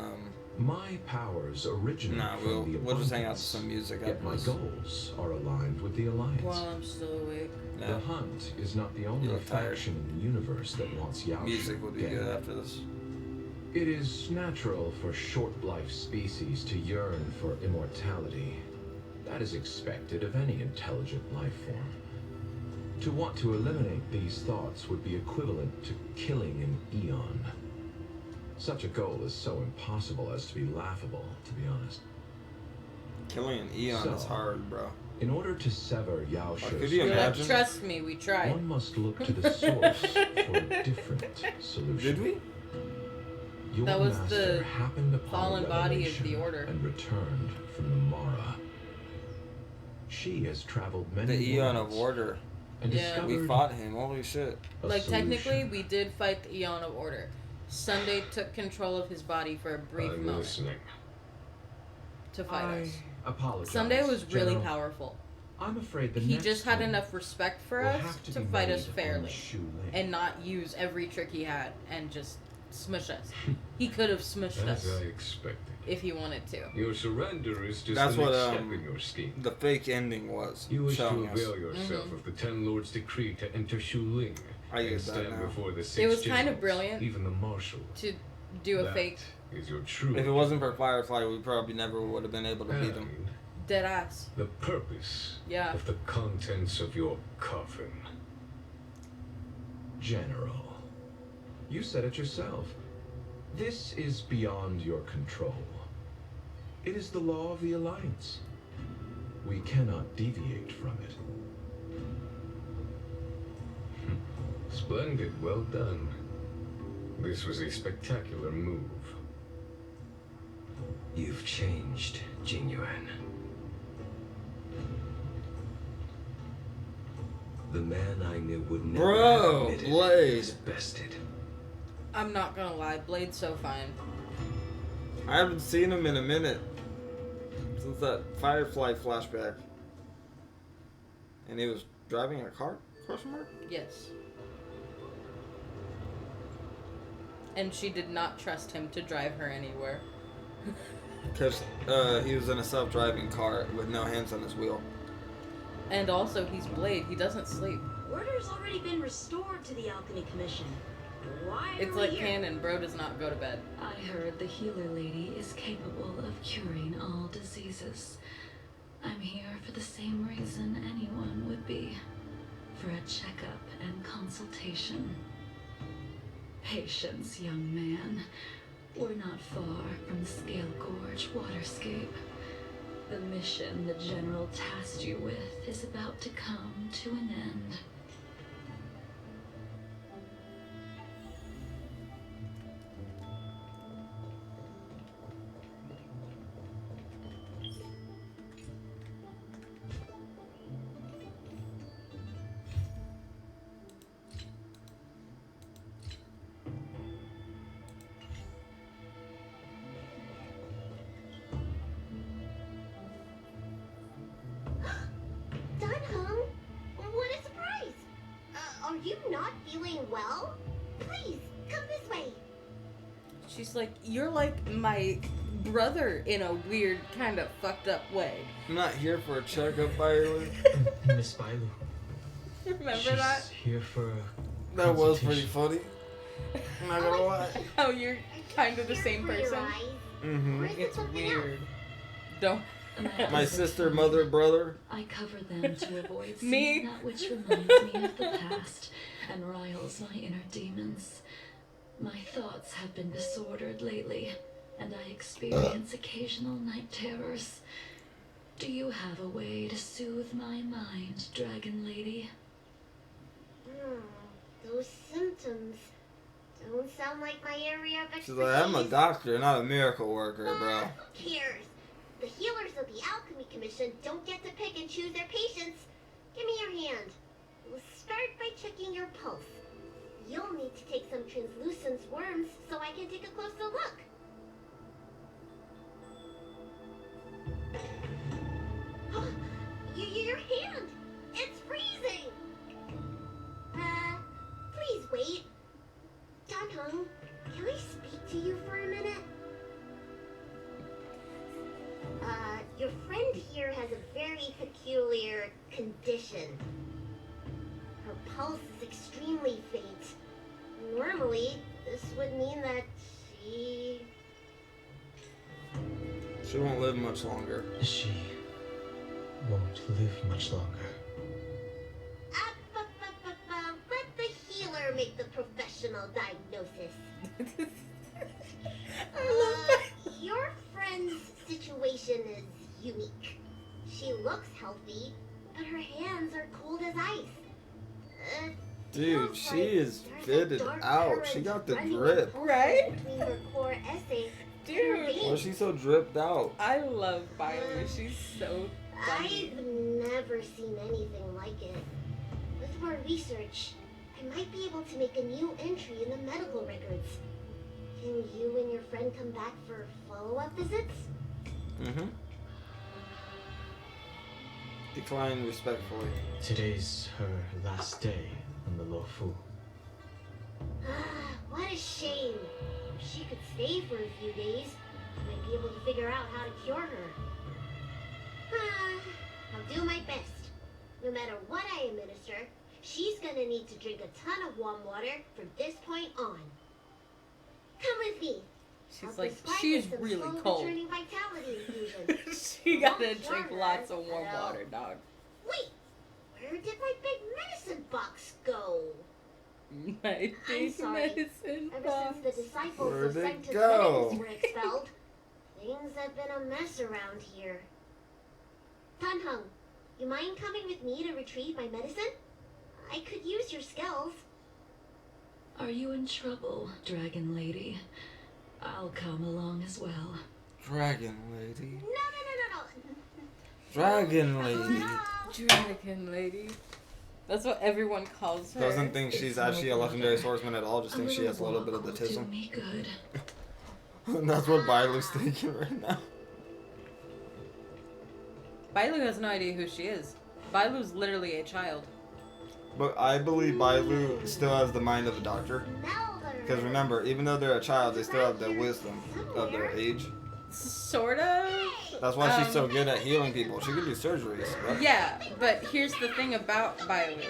My powers originate Nah, from the we'll just hang out to abundance, some music yet after my this. goals are aligned with the Alliance. While I'm still awake. Yeah. The hunt is not the only look tired. faction in the universe that wants Yaoshi Music would be dead. good after this. It is natural for short-life species to yearn for immortality. That is expected of any intelligent life form. To want to eliminate these thoughts would be equivalent to killing an eon. Such a goal is so impossible as to be laughable, to be honest. Killing an Eon is hard, bro. In order to sever Yaoshi's could you You're like, imagine? trust me, we tried. one must look to the source for a different solution. Did we? Your That was master the happened upon fallen a body of the revelation Order. and returned from the Mara. She has traveled many The Eon of worlds Order. and Yeah. discovered We fought him. Holy shit. a Like, technically, solution. we did fight the Eon of Order. Sunday took control of his body for a brief I'm moment listening. to fight us. Apologize, Sunday was really General. powerful. I'm afraid the He next just had one enough respect for will us have to be fight us made on fairly Shu Lin. and not use every trick he had and just smush us. He could have smushed As us I expected. if he wanted to. Your surrender is just That's the what, next step in your scheme. The fake ending was. You wish to showing us. avail yourself Mhm. of the Ten Lords' decree to enter Shuling I and get that stand now. before the six It was kind of generals, brilliant even the marshal. to do a That fake is your true. If it wasn't for Firefly, we probably never would have been able to beat him. and dead ass. the purpose Yeah. of the contents of your coffin. General, you said it yourself. This is beyond your control. It is the law of the Alliance. We cannot deviate from it. Splendid, well done. This was a spectacular move. You've changed, Jing Yuan. The man I knew would never Bro, have admitted Blade. he was bested. I'm not gonna lie, Blade's so fine. I haven't seen him in a minute. Since that Firefly flashback. And he was driving a car? Question mark? Yes. And she did not trust him to drive her anywhere. Because he was in a self-driving car with no hands on his wheel. And also, he's Blade. He doesn't sleep. Order's already been restored to the Alchemy Commission. Why are It's we like here? canon. Bro does not go to bed. I heard the healer lady is capable of curing all diseases. I'm here for the same reason anyone would be. For a checkup and consultation. Patience, young man. We're not far from the Scale Gorge waterscape. The mission the General tasked you with is about to come to an end. Dunham, what a surprise! Are you not feeling well? Please, come this way. She's like, you're like my brother in a weird, kind of fucked up way. I'm not here for a checkup, by the way. Miss Bailu. Remember She's that? here for a That was pretty consultation. funny. I'm not gonna lie. How you're kind of the Here same for your person. eyes. Mm-hmm. Or is it It's something weird. Don't. My sister, mother, brother. I cover them to avoid Me? seeing that which reminds me of the past and riles my inner demons. My thoughts have been disordered lately, and I experience occasional night terrors. Do you have a way to soothe my mind, Dragon Lady? Those symptoms don't sound like my area of She's expertise. like, I'm a doctor, not a miracle worker, bro. Who cares? The healers of the Alchemy Commission don't get to pick and choose their patients. Give me your hand. We'll start by checking your pulse. You'll need to take some translucent worms so I can take a closer look. Your hand! It's freezing! Please wait. Dunham, can I speak to you for a minute? Your friend here has a very peculiar condition. Her pulse is extremely faint. Normally, this would mean that she... She won't live much longer. She won't live much longer. Let the healer make the professional diagnosis. Your friend's situation is unique. She looks healthy, but her hands are cold as ice. Dude, Feels she like is there's a fitted dark out. current She got the running drip. Right? Between her core essay and her Dude. veins. Why is she so dripped out? I love Violet. She's so funny. I've never seen anything like it. With more research, I might be able to make a new entry in the medical records. Can you and your friend come back for follow-up visits? Mm-hmm. Decline respectfully. Today's her last day on the Lofu. What a shame. If she could stay for a few days, I might be able to figure out how to cure her. I'll do my best. No matter what I administer, she's gonna need to drink a ton of warm water from this point on. Come with me. She's I'll like, prescribe she's her some really slow cold. returning vitality infusion. She gotta Won't drink cure her, lots of warm but water, dog. Wait, where did my big medicine box go? My big sorry. medicine Ever box. since the disciples Where'd of it Sanctus go? Medicus were expelled, things have been a mess around here. Tanhung, you mind coming with me to retrieve my medicine? I could use your skills. Are you in trouble, Dragon Lady? I'll come along as well. Dragon lady. No. Dragon lady. Dragon lady. That's what everyone calls her. Doesn't think she's actually a legendary swordsman at all, just thinks she has a little bit of the walk will do tism. me good. And that's what Bailu's thinking right now. Bailu has no idea who she is. Bailu's literally a child. But I believe Bailu still has the mind of a doctor. Because remember, even though they're a child, they still have the wisdom of their age. Sort of. That's why she's so good at healing people. She can do surgeries. Right? Yeah, but here's the thing about Bailu.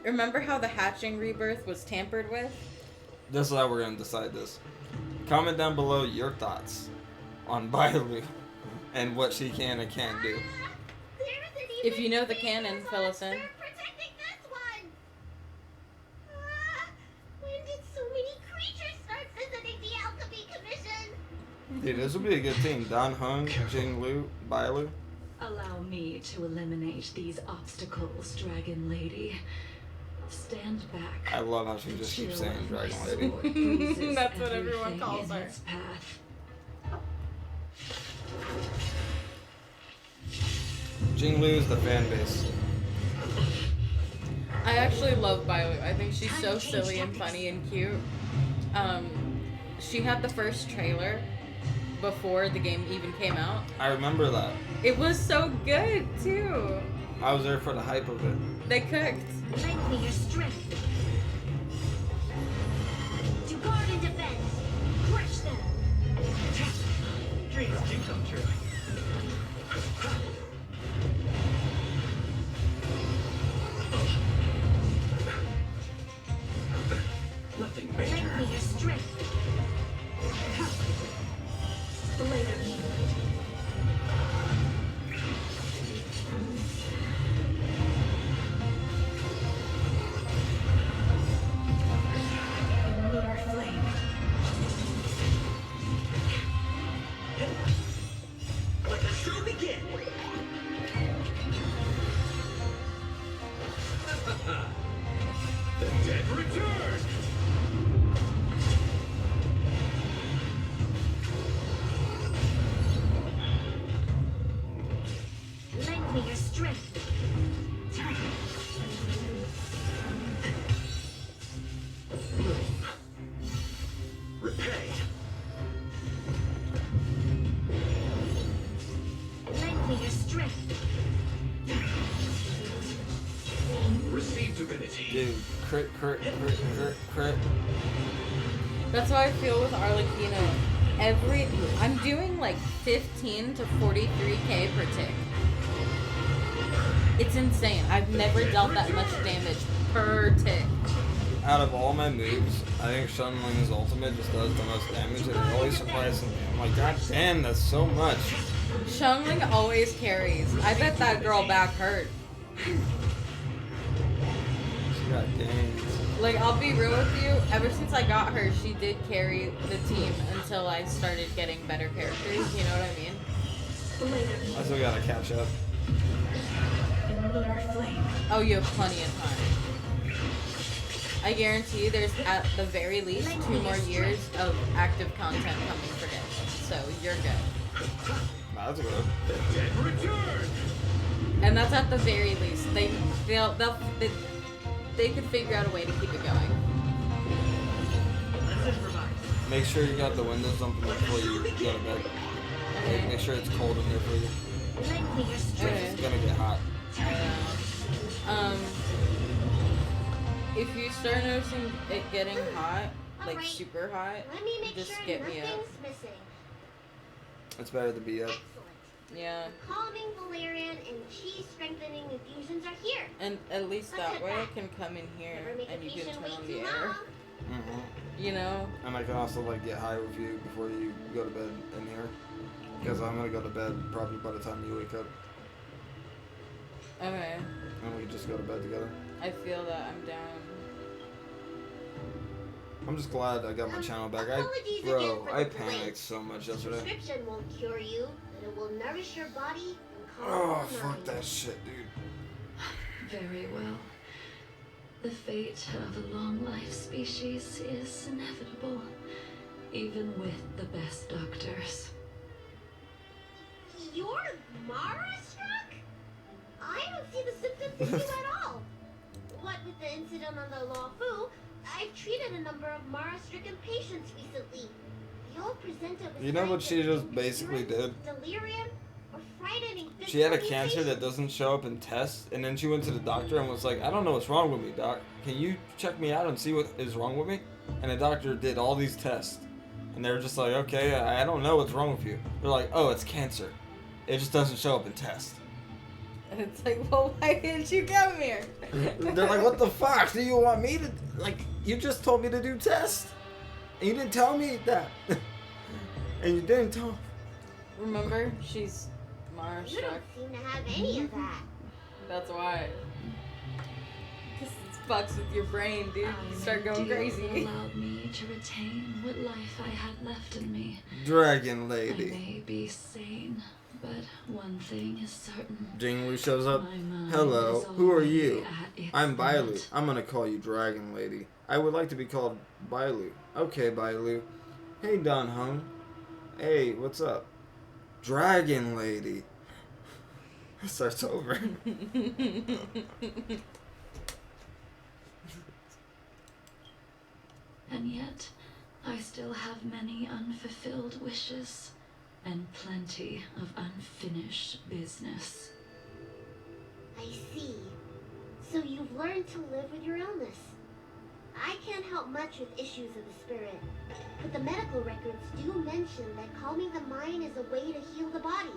Remember how the hatching rebirth was tampered with? This is how we're gonna decide this. Comment down below your thoughts on Bailu and what she can and can't do. If you know the canon, fill us in. Protecting this one. When did so many creatures start visiting the Alchemy Commission? Dude, this would be a good team. Dan Hung, Jing Lui, Bailu. Allow me to eliminate these obstacles, Dragon Lady. Stand back. I love how she just keeps saying Dragon Lady. Freezes That's what everyone everything calls in her. its path. Jing Lui is the fan base. I actually love Bailu. I think she's so silly and funny and cute. She had the first trailer before the game even came out. I remember that. It was so good too. I was there for the hype of it. They cooked. Lend me your strength. To guard and defend. Crush them. Dreams do come true. Nothing major. Lend me your strength. Blade of me. Lunar flame. Let the show begin. The dead return! Lend me your strength. Repay. Lend me your strength. Receive divinity. Dude, crit, crit, crit, crit, crit. That's how I feel with Arlecchino. I'm doing like 15 to 43k per tick. It's insane. I've never dealt that much damage per tick. Out of all my moves, I think Shunling's ultimate just does the most damage, and it always surprises me. I'm like, god damn, that's so much. Xiangling always carries. I bet that girl back hurt. She got gains. Like, I'll be real with you, ever since I got her, she did carry the team until I started getting better characters, you know what I mean? I still gotta catch up. Lunar flame. Oh, you have plenty of time. I guarantee there's at the very least 2 more years of active content coming for Genshin, so you're good. That's good. The dead return! And that's at the very least. They could figure out a way to keep it going. Let's improvise. Make sure you got the windows open before you go to bed. Okay. Make sure it's cold in there for you. Lend me your strength. It's gonna get hot. If you start noticing it getting hot, like Alright. super hot, Let me make just sure get me up. nothing's missing. It's better to be up. Excellent. Yeah, Calming Valerian and chi strengthening infusions are here. and at least that way I can come in here Never make a and you can patient turn wait on too the air. long. Mm-hmm. You know? And I can also like get high with you before you go to bed in here. Because I'm gonna go to bed probably by the time you wake up. Okay. And we can just go to bed together. I feel that I'm down. I'm just glad I got my channel back. Apologies Bro, again for I the delay. panicked so much The yesterday. prescription won't cure you, but it will nourish your body and calm Oh, your fuck mind. that shit, dude. Very well. The fate of a long-life species is inevitable, even with the best doctors. You're Mara struck? I don't see the symptoms in you at all. What with the incident on the Law Fu, I've treated a number of Mara-stricken patients recently. They all presented with You know what she signs of just basically endurance, did? Delirium, or frightening She had a physical cancer that sensation. doesn't show up in tests, and then she went to the doctor and was like, I don't know what's wrong with me, doc. Can you check me out and see what is wrong with me? And the doctor did all these tests, And they're just like, okay, I don't know what's wrong with you. They're like, oh, it's cancer. It just doesn't show up in tests. And it's like, well, why didn't you come here? They're like, what the fuck? Do you want me to, like, you just told me to do tests. And you didn't tell me that. And you didn't tell. Remember? She's Mara You don't Shark. seem to have any of that. That's why. Because it fucks with your brain, dude. You start going crazy. Allowed me to retain what life I had left in me. Dragon I lady. may be sane, but one thing is certain. Jing Lui shows up. My mind Hello, is who are already you? at its I'm Bailu. limit. I'm gonna call you Dragon Lady. I would like to be called Bailu. Okay, Bailu. Hey, Don Hung. Hey, what's up? Dragon Lady. Starts over. And yet, I still have many unfulfilled wishes and plenty of unfinished business. I see. So you've learned to live with your illness. I can't help much with issues of the spirit, but the medical records do mention that calming the mind is a way to heal the body.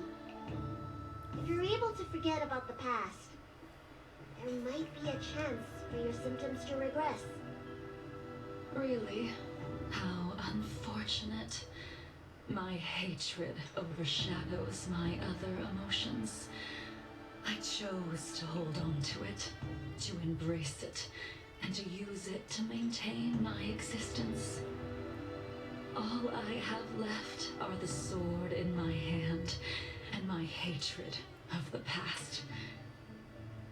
If you're able to forget about the past, there might be a chance for your symptoms to regress. Really? How unfortunate. My hatred overshadows my other emotions. I chose to hold on to it, to embrace it, and to use it to maintain my existence. All I have left are the sword in my hand and my hatred of the past.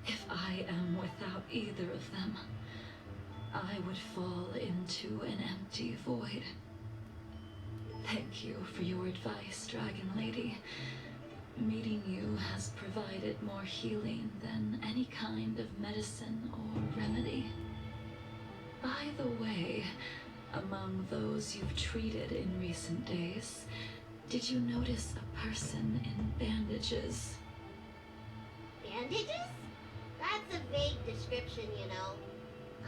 If I am without either of them, I would fall into an empty void. Thank you for your advice, Dragon Lady. Meeting you has provided more healing than any kind of medicine or remedy. By the way, among those you've treated in recent days, did you notice a person in bandages? Bandages? That's a vague description, you know.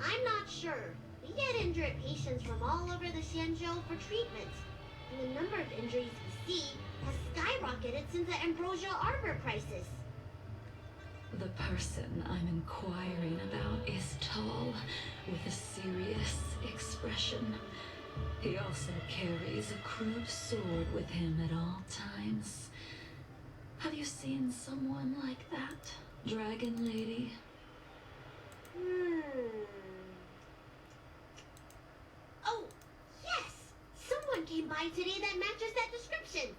I'm not sure. We get injured patients from all over the Xianzhou for treatment, and the number of injuries we see has skyrocketed since the Ambrosia Arbor crisis. The person I'm inquiring about is tall, with a serious expression. He also carries a crude sword with him at all times. Have you seen someone like that, Dragon Lady? Oh, yes! Someone came by today that matches that description.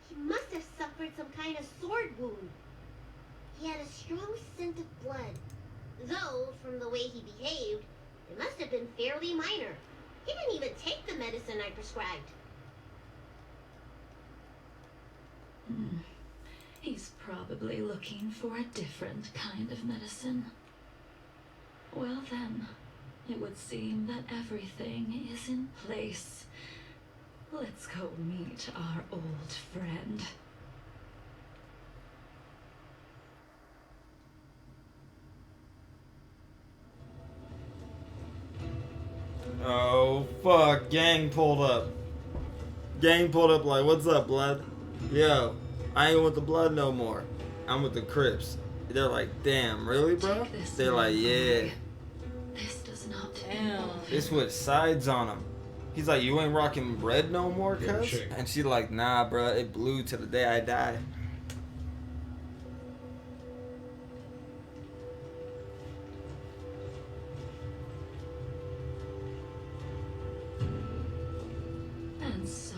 He must have suffered some kind of sword wound. He had a strong scent of blood. Though, from the way he behaved, it must have been fairly minor. He didn't even take the medicine I prescribed. He's probably looking for a different kind of medicine. Well then, it would seem that everything is in place. Let's go meet our old friend. Oh, fuck. Gang pulled up. Gang pulled up like, what's up, blood? Yo, I ain't with the blood no more. I'm with the Crips. They're like, damn, really, bro? Take this They're like, man yeah. away. This does not Damn. involve They him. switched sides on him. He's like, you ain't rocking red no more, Good cuz? chick. And she like, nah, bro, it blew to the day I die. And so,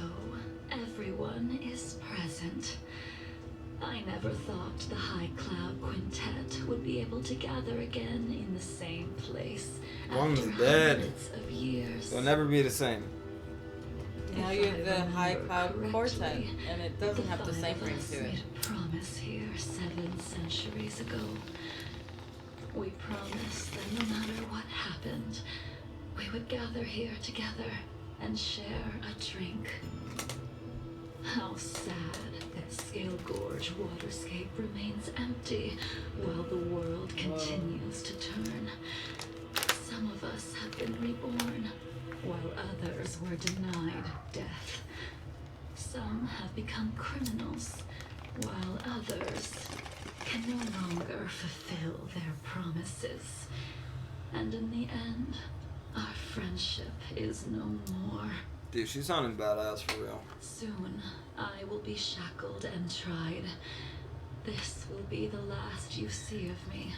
everyone is present. I never thought the High Cloud Quintet would be able to gather again in the same place One's after dead. hundreds of years. They'll never be the same. Now If you I have the High remember Cloud Quartet, correctly, and it doesn't have the same five of ring us to it. made a promise here 7 centuries ago. We promised that no matter what happened, we would gather here together and share a drink. How sad that Scale Gorge waterscape remains empty while the world continues to turn. Some of us have been reborn, while others were denied death. Some have become criminals, while others can no longer fulfill their promises. And in the end, our friendship is no more. Dude, she's sounding badass for real. Soon, I will be shackled and tried. This will be the last you see of me.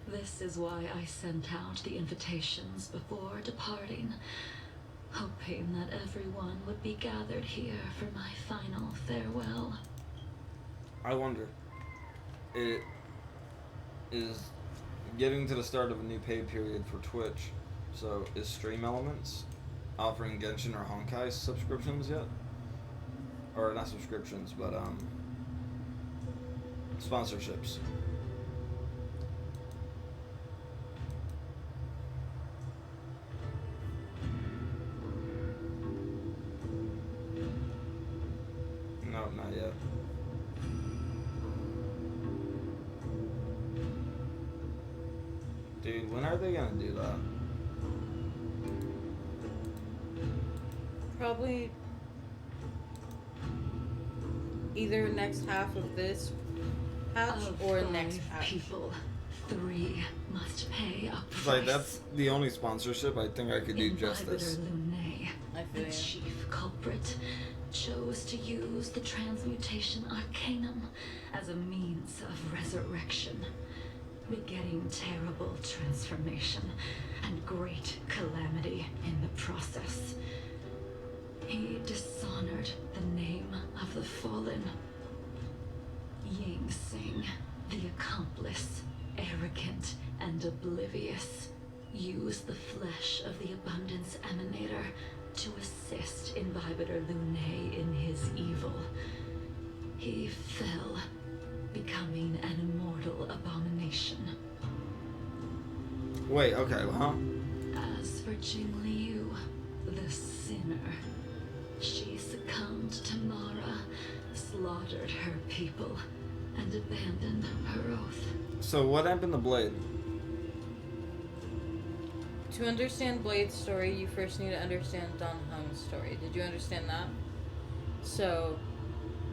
This is why I sent out the invitations before departing, hoping that everyone would be gathered here for my final farewell. I wonder, it is getting to the start of a new pay period for Twitch, so is Stream Elements offering Genshin or Honkai subscriptions yet? Or not subscriptions, but sponsorships. No, not yet. Dude, when are they gonna do that? Probably either next half of this patch or next patch. People, 3 must pay a price. Like, that's the only sponsorship I think I could do justice. Lunae, I the feel you. chief culprit, chose to use the transmutation arcanum as a means of resurrection, begetting terrible transformation and great calamity in the process. He dishonored the name of the fallen. Ying Sing, the accomplice, arrogant and oblivious, used the flesh of the Abundance Emanator to assist Imbibitor Lunae in his evil. He fell, becoming an immortal abomination. Wait, okay, huh? As for Jing Lui, the sinner, she succumbed to Mara, slaughtered her people, and abandoned her oath. So what happened to Blade? To understand Blade's story, you first need to understand Dan Heng's story. Did you understand that? So,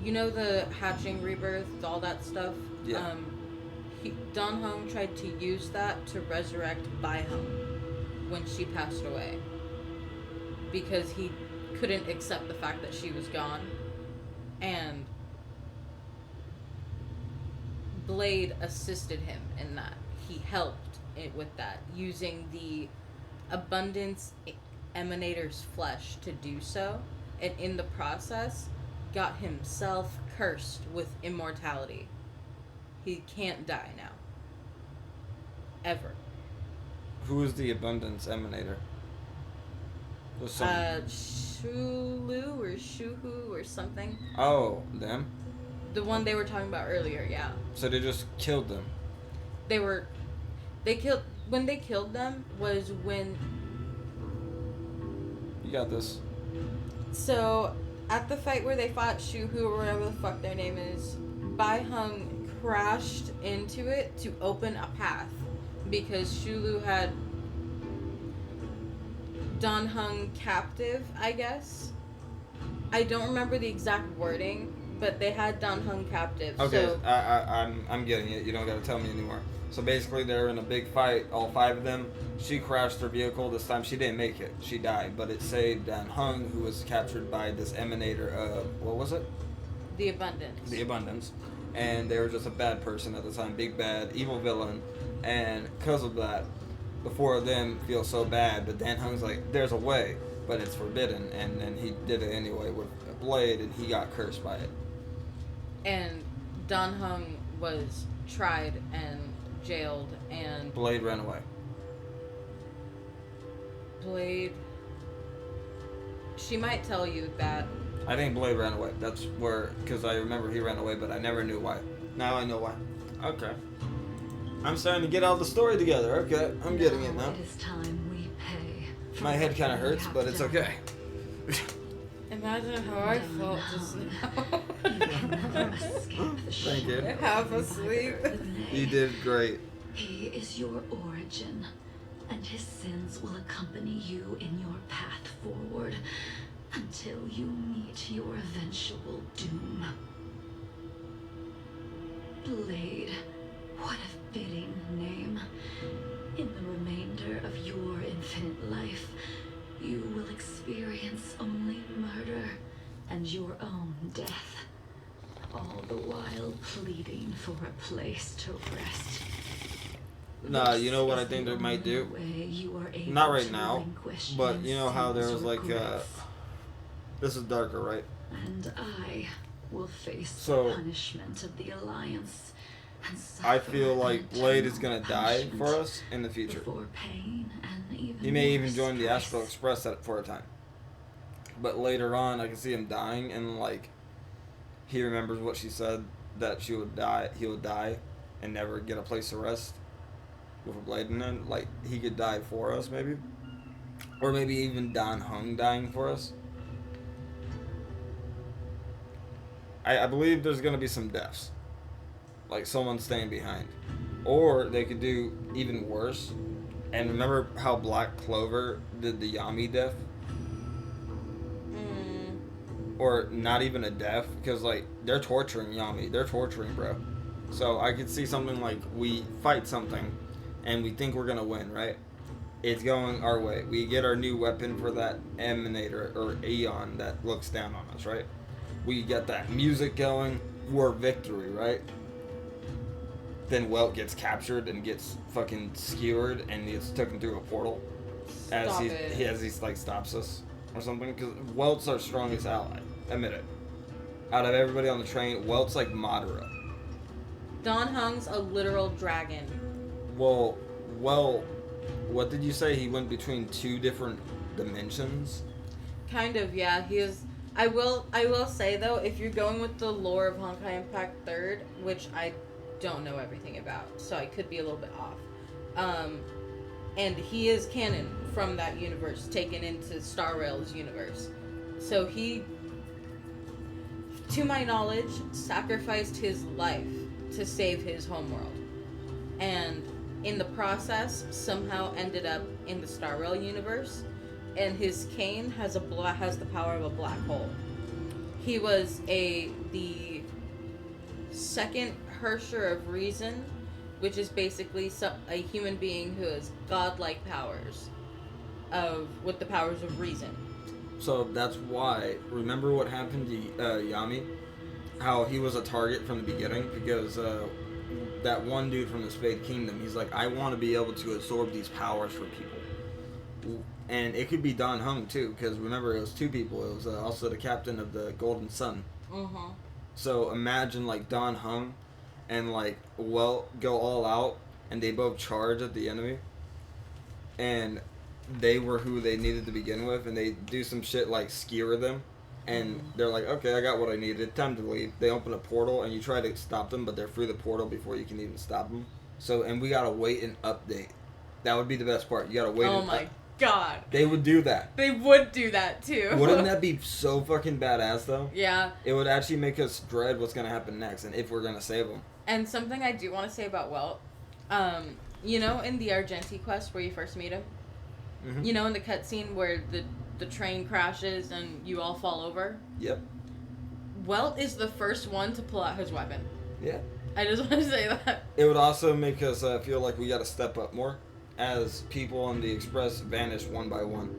you know the hatching rebirth, all that stuff? Yeah. Dan Heng tried to use that to resurrect Bai Heng when she passed away. Because he couldn't accept the fact that she was gone. And Blade assisted him in that. He helped it with that, using the Abundance Emanator's flesh to do so, and in the process got himself cursed with immortality. He can't die now. Ever. Who is the Abundance Emanator? Was some... Shulu or Shuhu or something. Oh, them? The one they were talking about earlier, yeah. So they just killed them. When they killed them was when... You got this. So, at the fight where they fought Shuhu or whatever the fuck their name is, Bai Heng crashed into it to open a path because Shulu had Dan Heng captive, I guess. I don't remember the exact wording, but they had Dan Heng captive. Okay, so, I'm getting it. You don't gotta tell me anymore. So basically, they're in a big fight, all 5 of them. She crashed her vehicle. This time, she didn't make it. She died, but it saved Dan Heng, who was captured by this emanator. What was it? The Abundance. The Abundance. And they were just a bad person at the time, big bad, evil villain. And because of that, the 4 of them feel so bad, but Dan Heng's like, there's a way, but it's forbidden. And then he did it anyway with a blade, and he got cursed by it. And Dan Heng was tried and jailed, and Blade ran away. Blade... She might tell you that... I think Blade ran away. That's where, because I remember he ran away, but I never knew why. Now I know why. Okay. I'm starting to get all the story together. Okay, I'm getting it now. It is time we pay. My head kind of hurts, but it's okay. Imagine how I felt just now. Thank you. Half asleep. You did great. He is your origin, and his sins will accompany you in your path eventual doom. Blade, what a fitting name. In the remainder of your infinite life, you will experience only murder and your own death, all the while pleading for a place to rest. Nah, you know what I think they might do? Not right now, but you know how there was like this is darker, right? And I will face So, the punishment of the Alliance. And I feel like suffer Blade is eternal gonna die for punishment us in the future. before pain and even He may even worse join the price. Astral Express for a time. But later on, I can see him dying, and like, he remembers what she said, that she would die, he would die, and never get a place to rest with a blade in it. Like, he could die for us, maybe. Or maybe even Dan Heng dying for us. I believe there's going to be some deaths. Like, someone staying behind. Or they could do even worse. And remember how Black Clover did the Yami death? Or not even a death, because like they're torturing Yami, they're torturing bro. So I could see something like we fight something, and we think we're gonna win, right? It's going our way. We get our new weapon for that emanator or Aeon that looks down on us, right? We get that music going. We're victory, right? Then Welt gets captured and gets fucking skewered and gets taken through a portal as he like stops us or something. Because Welt's our strongest ally. Admit it. Out of everybody on the train, Welt's like Madara. Dan Heng's a literal dragon. Well, what did you say? He went between two different dimensions? Kind of, yeah. He is. I will say though, if you're going with the lore of Honkai Impact 3rd, which I don't know everything about, so I could be a little bit off. And he is canon from that universe, taken into Starrail's universe. So he, to my knowledge, sacrificed his life to save his homeworld. And in the process, somehow ended up in the Starrail universe. And his cane has the power of a black hole. He was the second Hersher of Reason, which is basically a human being who has godlike powers, with the powers of reason. So that's why. Remember what happened to Yami? How he was a target from the beginning because that one dude from the Spade Kingdom. He's like, I want to be able to absorb these powers for people. And it could be Dan Heng too, because remember it was two people. It was also the captain of the Golden Sun. Mm-hmm. So imagine like Dan Heng and like go all out, and they both charge at the enemy, and they were who they needed to begin with, and they do some shit like skewer them, and they're like, okay, I got what I needed, time to leave. They open a portal, and you try to stop them, but they're through the portal before you can even stop them. So, and we gotta wait an update. That would be the best part. You gotta wait. Oh my god. They would do that. They would do that too. Wouldn't that be so fucking badass though? Yeah. It would actually make us dread what's gonna happen next, and if we're gonna save them. And something I do want to say about Welt, you know, in the Argenti quest where you first meet him, Mm-hmm. you know, in the cutscene where the train crashes and you all fall over. Yep. Welt is the first one to pull out his weapon. Yeah. I just want to say that. It would also make us feel like we got to step up more as people on the Express vanish one by one.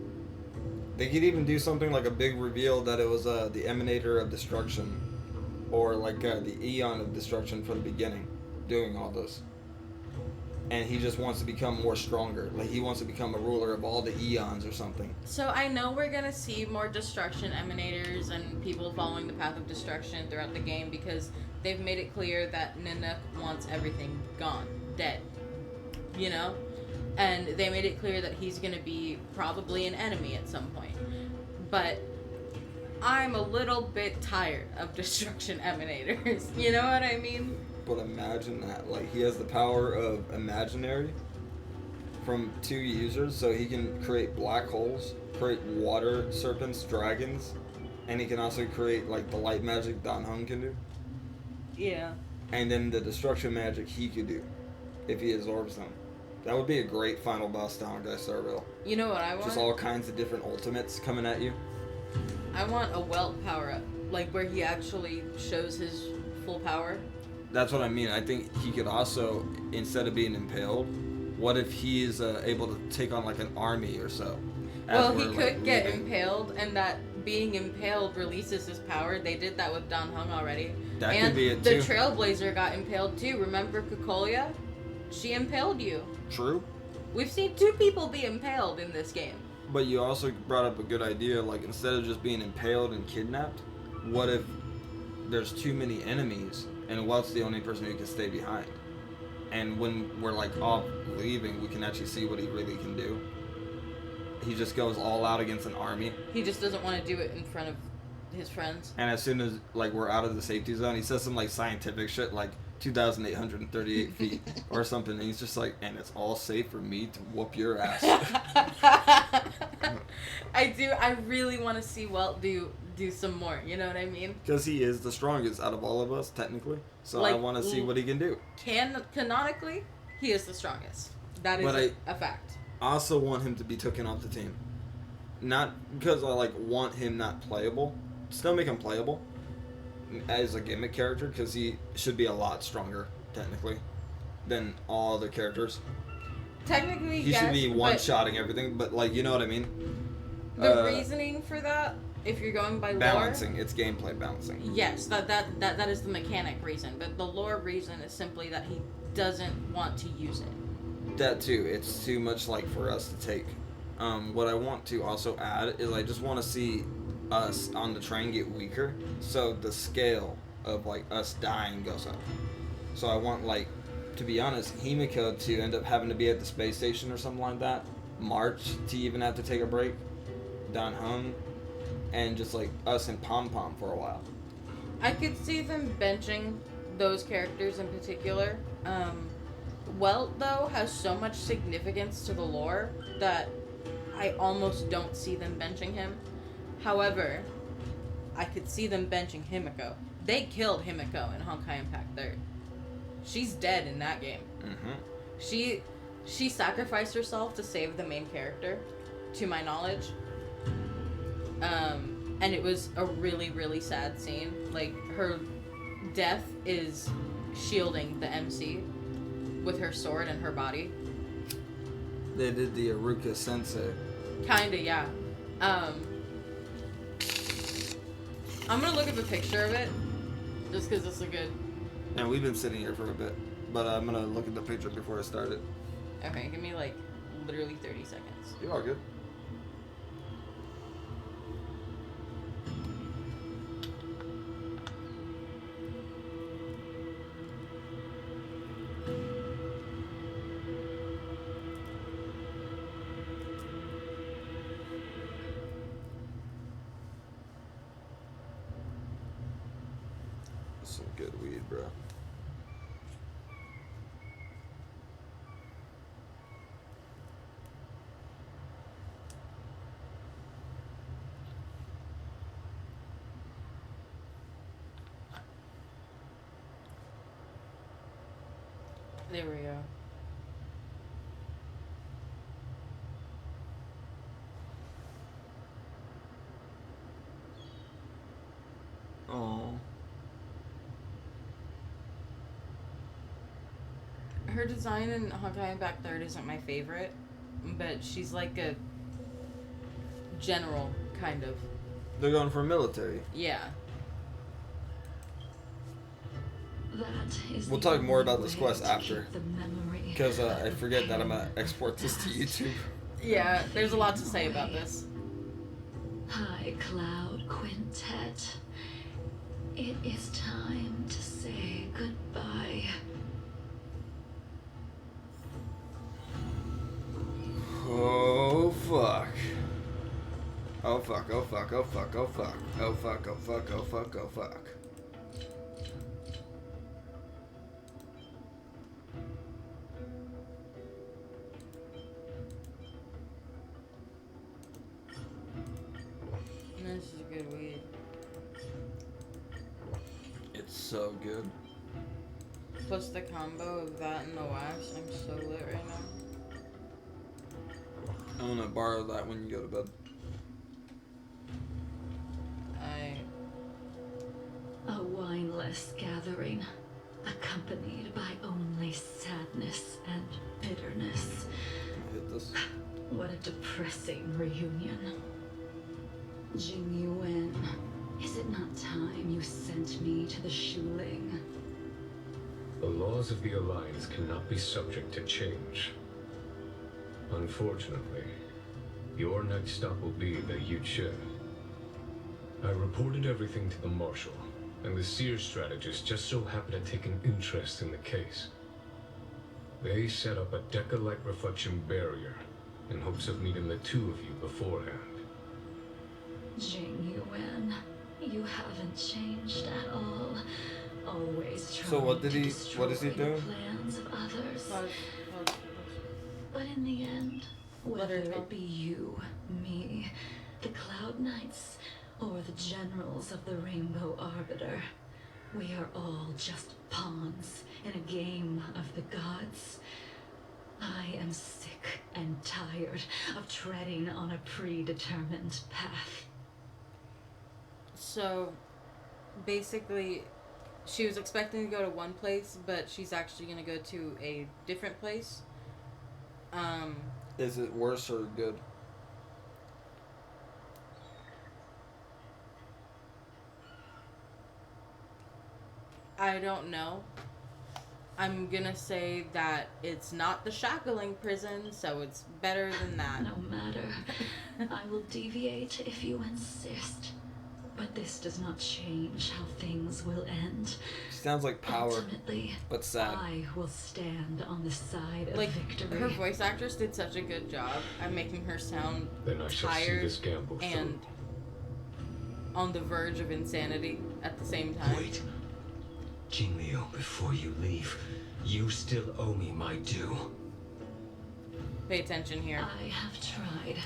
They could even do something like a big reveal that it was the Emanator of Destruction, or like the Eon of Destruction from the beginning, doing all this. And he just wants to become more stronger. Like he wants to become a ruler of all the Eons or something. So I know we're going to see more destruction emanators and people following the path of destruction throughout the game because they've made it clear that Nanook wants everything gone, dead, you know? And they made it clear that he's going to be probably an enemy at some point. But I'm a little bit tired of destruction emanators. You know what I mean? But imagine that. Like, he has the power of imaginary from 2 users, so he can create black holes, create water serpents, dragons, and he can also create, like, the light magic Dan Heng can do. Yeah. And then the destruction magic he could do if he absorbs them. That would be a great final boss to Honkai Starrail. You know what I want? Just all kinds of different ultimates coming at you. I want a welt power up, like where he actually shows his full power. That's what I mean. I think he could also, instead of being impaled, what if he's able to take on like an army or so? Well, he could get impaled, and that being impaled releases his power. They did that with Dan Heng already. That and could be it the too. Trailblazer got impaled too. Remember Kokolia? She impaled you. True. We've seen 2 people be impaled in this game. But you also brought up a good idea. Like, instead of just being impaled and kidnapped, what if there's too many enemies and Welt's the only person who can stay behind? And when we're like off leaving, we can actually see what he really can do. He just goes all out against an army. He just doesn't want to do it in front of his friends. And as soon as like we're out of the safety zone, he says some like scientific shit like 2,838 feet or something. And he's just like, and it's all safe for me to whoop your ass. I really want to see Welt do some more. You know what I mean? Because he is the strongest out of all of us, technically. So like, I want to see what he can do. Canonically, he is the strongest. That is a fact. I also want him to be taken off the team. Not because I like want him not playable. Still make him playable as a gimmick character, because he should be a lot stronger technically than all other characters. Technically, he should be one-shotting everything, but like, you know what I mean. The reasoning for that, if you're going by balancing, lore, it's gameplay balancing. Yes, that is the mechanic reason, but the lore reason is simply that he doesn't want to use it. That too. It's too much like for us to take. What I want to also add is I just want to see us on the train get weaker, so the scale of like us dying goes up. So I want, like, to be honest, Himiko to end up having to be at the space station or something like that. March to even have to take a break. Dan Heng, and just like us and Pom Pom for a while. I could see them benching those characters in particular. Welt, though, has so much significance to the lore that I almost don't see them benching him. However, I could see them benching Himiko. They killed Himiko in Honkai Impact 3rd. She's dead in that game. Mm-hmm. She sacrificed herself to save the main character, to my knowledge. And it was a really, really sad scene. Like, her death is shielding the MC with her sword and her body. They did the Aruka Sensei. Kinda, yeah. I'm gonna look at the picture of it, just because it's a good... And we've been sitting here for a bit, but I'm gonna look at the picture before I start it. Okay, give me, like, literally 30 seconds. You're all good. Some good weed, bro. There we go. Oh. Her design in Honkai Impact 3rd isn't my favorite, but she's like a general, kind of. They're going for military. Yeah. We'll talk more about this quest after, because I forget that I'm gonna export this to YouTube. Yeah, there's a lot to say about this. High Cloud Quintet. It is time to say goodbye. Oh fuck. Oh fuck, oh fuck, oh fuck, oh fuck. Oh fuck, oh fuck, oh fuck, oh fuck. This is good weed. It's so good. Plus the combo of that and the wax, I'm so lit right now. I'm gonna borrow that when you go to bed. endless gathering, accompanied by only sadness and bitterness. Hit this. What a depressing reunion. Jing Yuan, is it not time you sent me to the Shuling? The laws of the Alliance cannot be subject to change. Unfortunately, your next stop will be the Yuche. I reported everything to the Marshal, and the Seer strategist just so happened to take an interest in the case. They set up a Deca-like reflection barrier in hopes of meeting the two of you beforehand. Jing Yuan, you haven't changed at all. Always trying So what to is he destroy doing? the plans of others. But in the end, Let her whether talk. it be you, me, the Cloud Knights, or the generals of the Rainbow Arbiter, we are all just pawns in a game of the gods. I am sick and tired of treading on a predetermined path. So, basically, she was expecting to go to one place, but she's actually going to go to a different place. Is it worse or good? I don't know. I'm gonna say that it's not the shackling prison, so it's better than that. No matter. I will deviate if you insist. But this does not change how things will end. Sounds like Power, Ultimately, but sad. I will stand on the side of Like, victory. her voice actress did such a good job at making her sound Then I shall see tired this gamble through. and on the verge of insanity at the same time. Wait. Jing Liu, before you leave, you still owe me my due. Pay attention here. I have tried.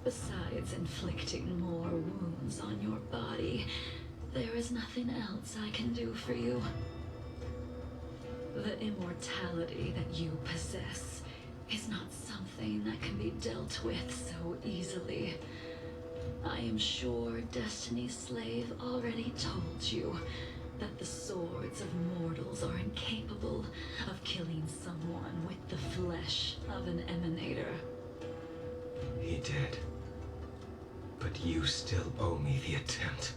Besides inflicting more wounds on your body, there is nothing else I can do for you. The immortality that you possess is not something that can be dealt with so easily. I am sure Destiny's Slave already told you that the swords of mortals are incapable of killing someone with the flesh of an emanator. He did. But you still owe me the attempt.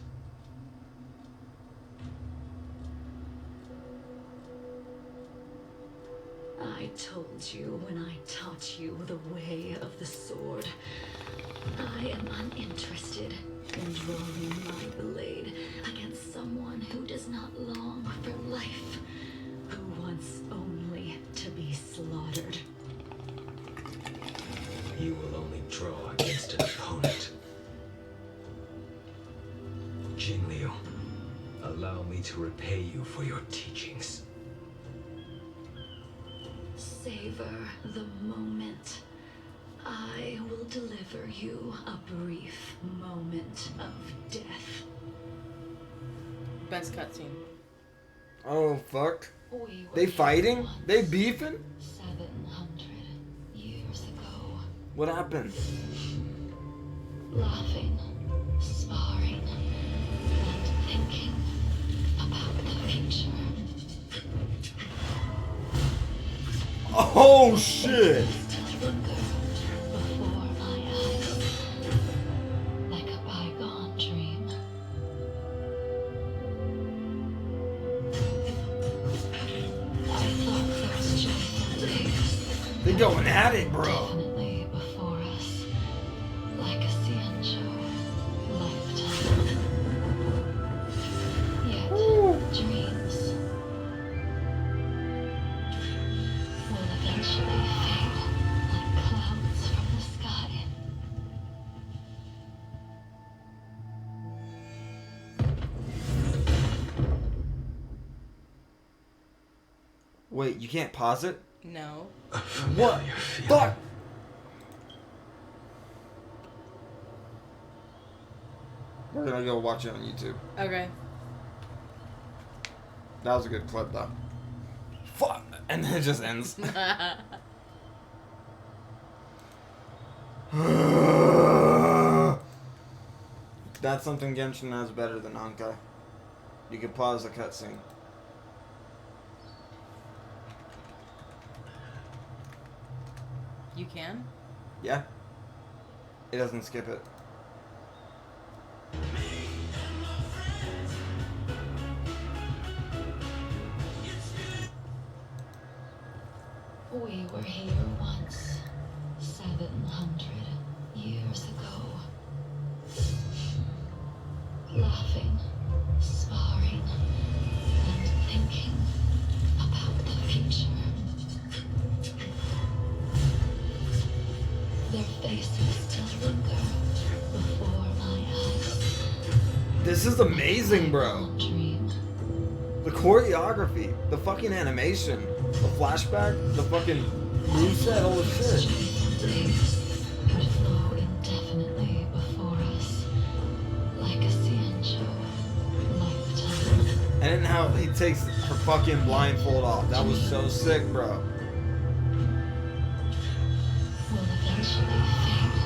I told you when I taught you the way of the sword. I am uninterested in drawing my blade against someone who does not long for life, who wants only to be slaughtered. You will only draw against an opponent. Jing Liu, allow me to repay you for your teachings. Savor the moment. I will deliver you a brief moment of death. Best cutscene. Oh fuck. We were They fighting? once, They beefing? 700 years ago. What happened? Laughing, sparring, and thinking about the future. Oh shit! To linger before my eyes, like a bygone dream. I thought those joyful days They going at it, bro. definitely before us, like a Xianzhou lifetime. Yet dreams will eventually fade like clouds from the sky. Wait, you can't pause it? No. What? Fuck! We're gonna go watch it on YouTube. Okay. That was a good clip, though. Fuck! And then it just ends. That's something Genshin has better than Honkai. You can pause the cutscene. You can? Yeah. It doesn't skip it. We were here once, 700 years ago. Laughing, sparring, and thinking about the future. Their faces still linger before my eyes. This is amazing, bro. Dream. The choreography, the fucking animation, the flashback, the fucking moveset, all the shit. Days could flow indefinitely before us, like a Ciencio lifetime. And then how he takes her fucking blindfold off. That was so sick, bro. Will eventually fade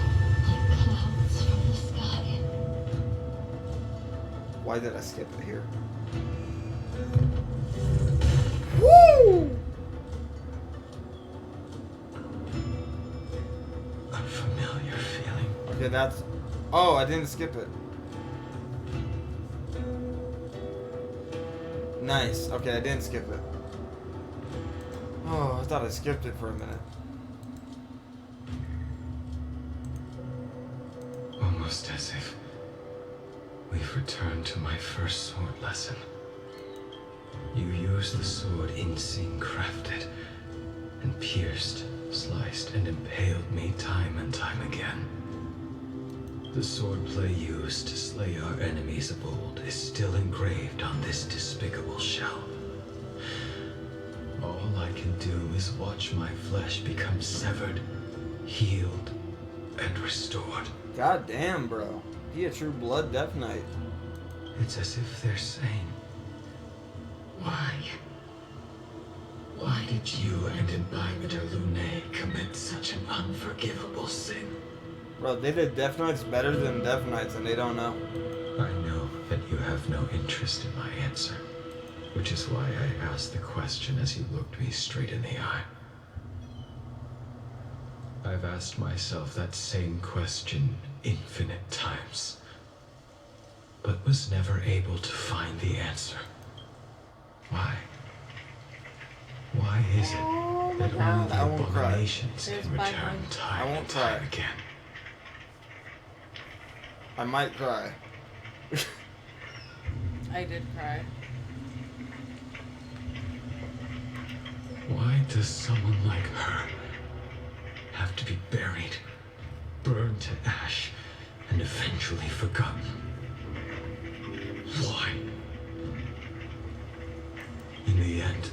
like clouds from the sky. Why did I skip it here? Woo! A familiar feeling. Okay, that's... Oh, I didn't skip it. Nice. Okay, I didn't skip it. Oh, I thought I skipped it for a minute. Almost as if we've returned to my first sword lesson. You used the sword Insing crafted, and pierced, sliced, and impaled me time and time again. The swordplay used to slay our enemies of old is still engraved on this despicable shell. All I can do is watch my flesh become severed, healed, and restored. God damn, bro. He a true blood Death Knight. It's as if they're saying, why? Why did you and Inhibitor Lune commit such an unforgivable sin? Bro, they did Death Knights better than Death Knights and they don't know. I know that you have no interest in my answer, which is why I asked the question as you looked me straight in the eye. I've asked myself that same question infinite times, but was never able to find the answer. Why? Why is it that only the I won't cry. abominations There's can my return hand. time I won't and time cry. again? I might cry. I did cry. Why does someone like her have to be buried, burned to ash, and eventually forgotten? Why? In the end,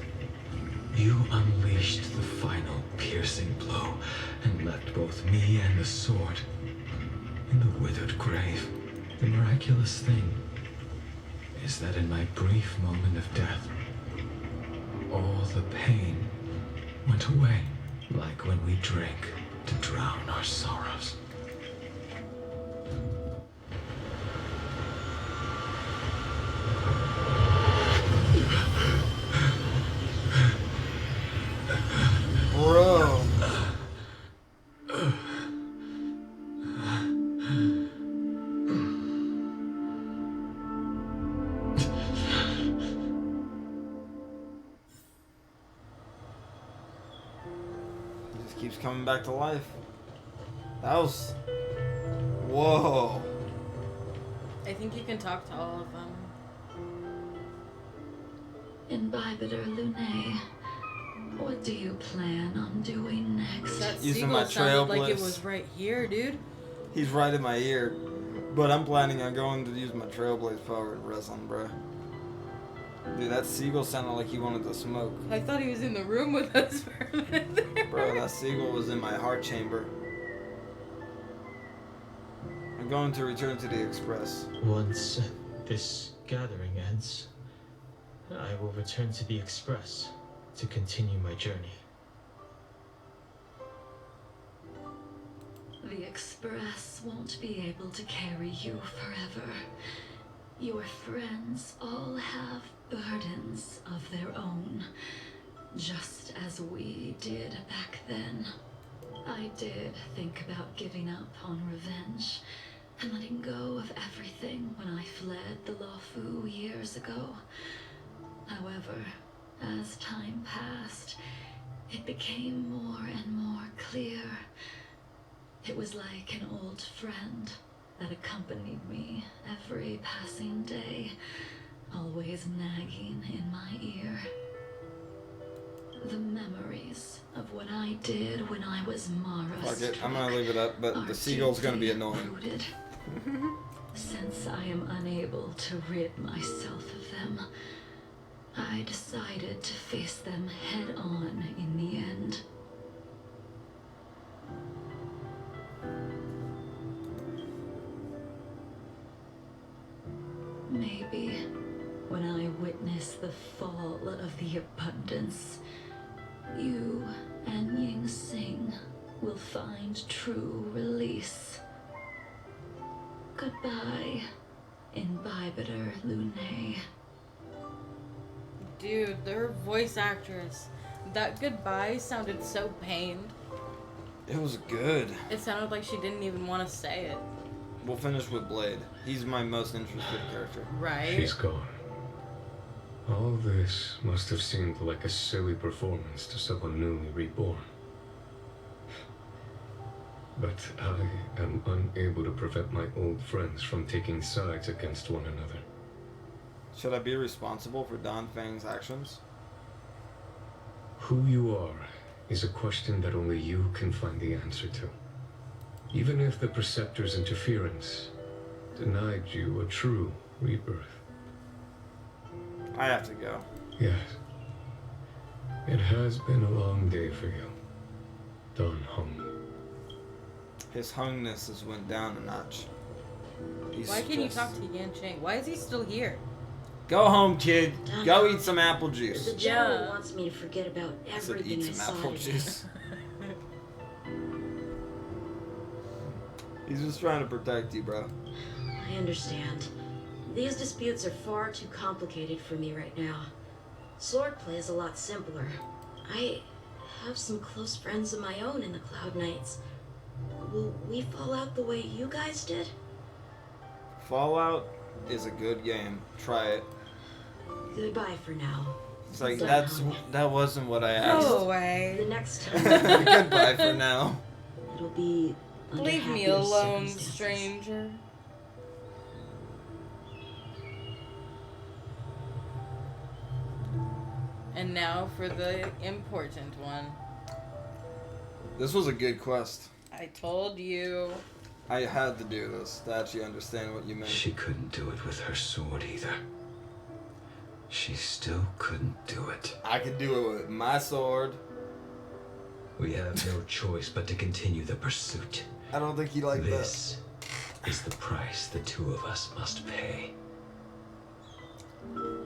you unleashed the final piercing blow and left both me and the sword in the withered grave. The miraculous thing is that in my brief moment of death, all the pain went away, like when we drink to drown our sorrows. Bro. He just keeps coming back to life. That was... Whoa. I think you can talk to all of them. Inhibitor Lune, what do you plan on doing next? That Using seagull my sounded like it Trailblaze. was right here, dude. He's right in my ear. But I'm planning on going to use my Trailblaze power and wrestling, bro. Dude, that seagull sounded like he wanted to smoke. I thought he was in the room with us for a minute there. Bro, that seagull was in my heart chamber. I'm going to return to the Express. Once this gathering ends, I will return to the Express to continue my journey. The Express won't be able to carry you forever. Your friends all have burdens of their own, just as we did back then. I did think about giving up on revenge and letting go of everything when I fled the Luofu years ago. However, as time passed, it became more and more clear. It was like an old friend that accompanied me every passing day, always nagging in my ear. The memories of what I did when I was Mara's Fuck it, I'm gonna leave it up, but the seagull's gonna be annoying. rooted. Since I am unable to rid myself of them, I decided to face them head on in the end. Maybe when I witness the fall of the abundance, you and Ying Sing will find true release. Goodbye, Imbibiter Lune. Dude, their voice actress. That goodbye sounded so pained. It was good. It sounded like she didn't even want to say it. We'll finish with Blade. He's my most interested character. Right? She's gone. All this must have seemed like a silly performance to someone newly reborn. But I am unable to prevent my old friends from taking sides against one another. Should I be responsible for Don Fang's actions? Who you are is a question that only you can find the answer to. Even if the Preceptor's interference denied you a true rebirth. I have to go. Yes. It has been a long day for you, Don Hung. His hungness has went down a notch. Why can't you talk to Yan Cheng? Why is he still here? Go home, kid. Don Go Hung. eat some apple juice. The general Yeah. wants me to forget about I said everything eat I some saw apple today. juice. He's just trying to protect you, bro. I understand. These disputes are far too complicated for me right now. Swordplay is a lot simpler. I have some close friends of my own in the Cloud Knights. Will we fall out the way you guys did? Fallout is a good game. Try it. Goodbye for now. It's like Don that Hung. wasn't what I asked. Go The away. next time, Goodbye for now. it'll be under Leave me happier alone, circumstances. stranger. And now for the important one. This was a good quest. I told you. I had to do this to actually understand what you meant. She couldn't do it with her sword either. She still couldn't do it. I could do it with my sword. We have no choice but to continue the pursuit. I don't think he liked that. This is the price the two of us must pay.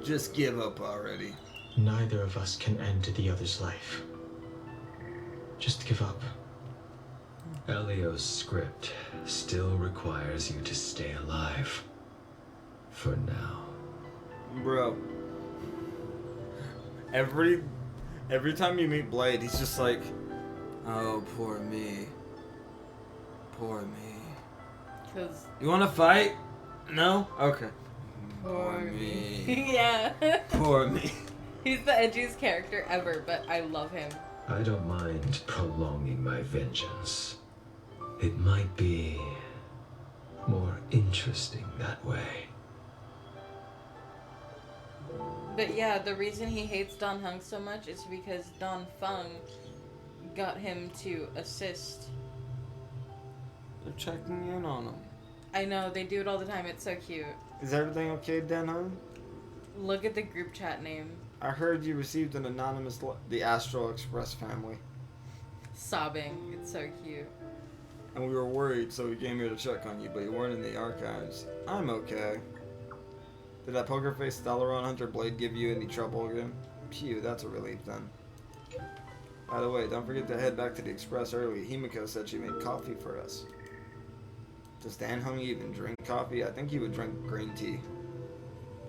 Just give up already. Neither of us can end the other's life. Just give up. Elio's script still requires you to stay alive. For now. Bro. Every time you meet Blade, he's just like, oh, poor me. Poor me. Cause You wanna fight? No? Okay. poor me. Yeah. Poor me. He's the edgiest character ever, but I love him. I don't mind prolonging my vengeance. It might be more interesting that way. But yeah, the reason he hates Don Hung so much is because Don Fung got him to assist. They're checking in on him. I know, they do it all the time. It's so cute. Is everything okay, Den Hun? Look at the group chat name. I heard you received an anonymous the Astral Express family. Sobbing. It's so cute. And we were worried, so we came here to check on you, but you weren't in the archives. I'm okay. Did that poker face Stellaron Hunter Blade give you any trouble again? Phew, that's a relief then. By the way, don't forget to head back to the Express early. Himiko said she made coffee for us. Does Dan Hung even drink coffee? I think he would drink green tea.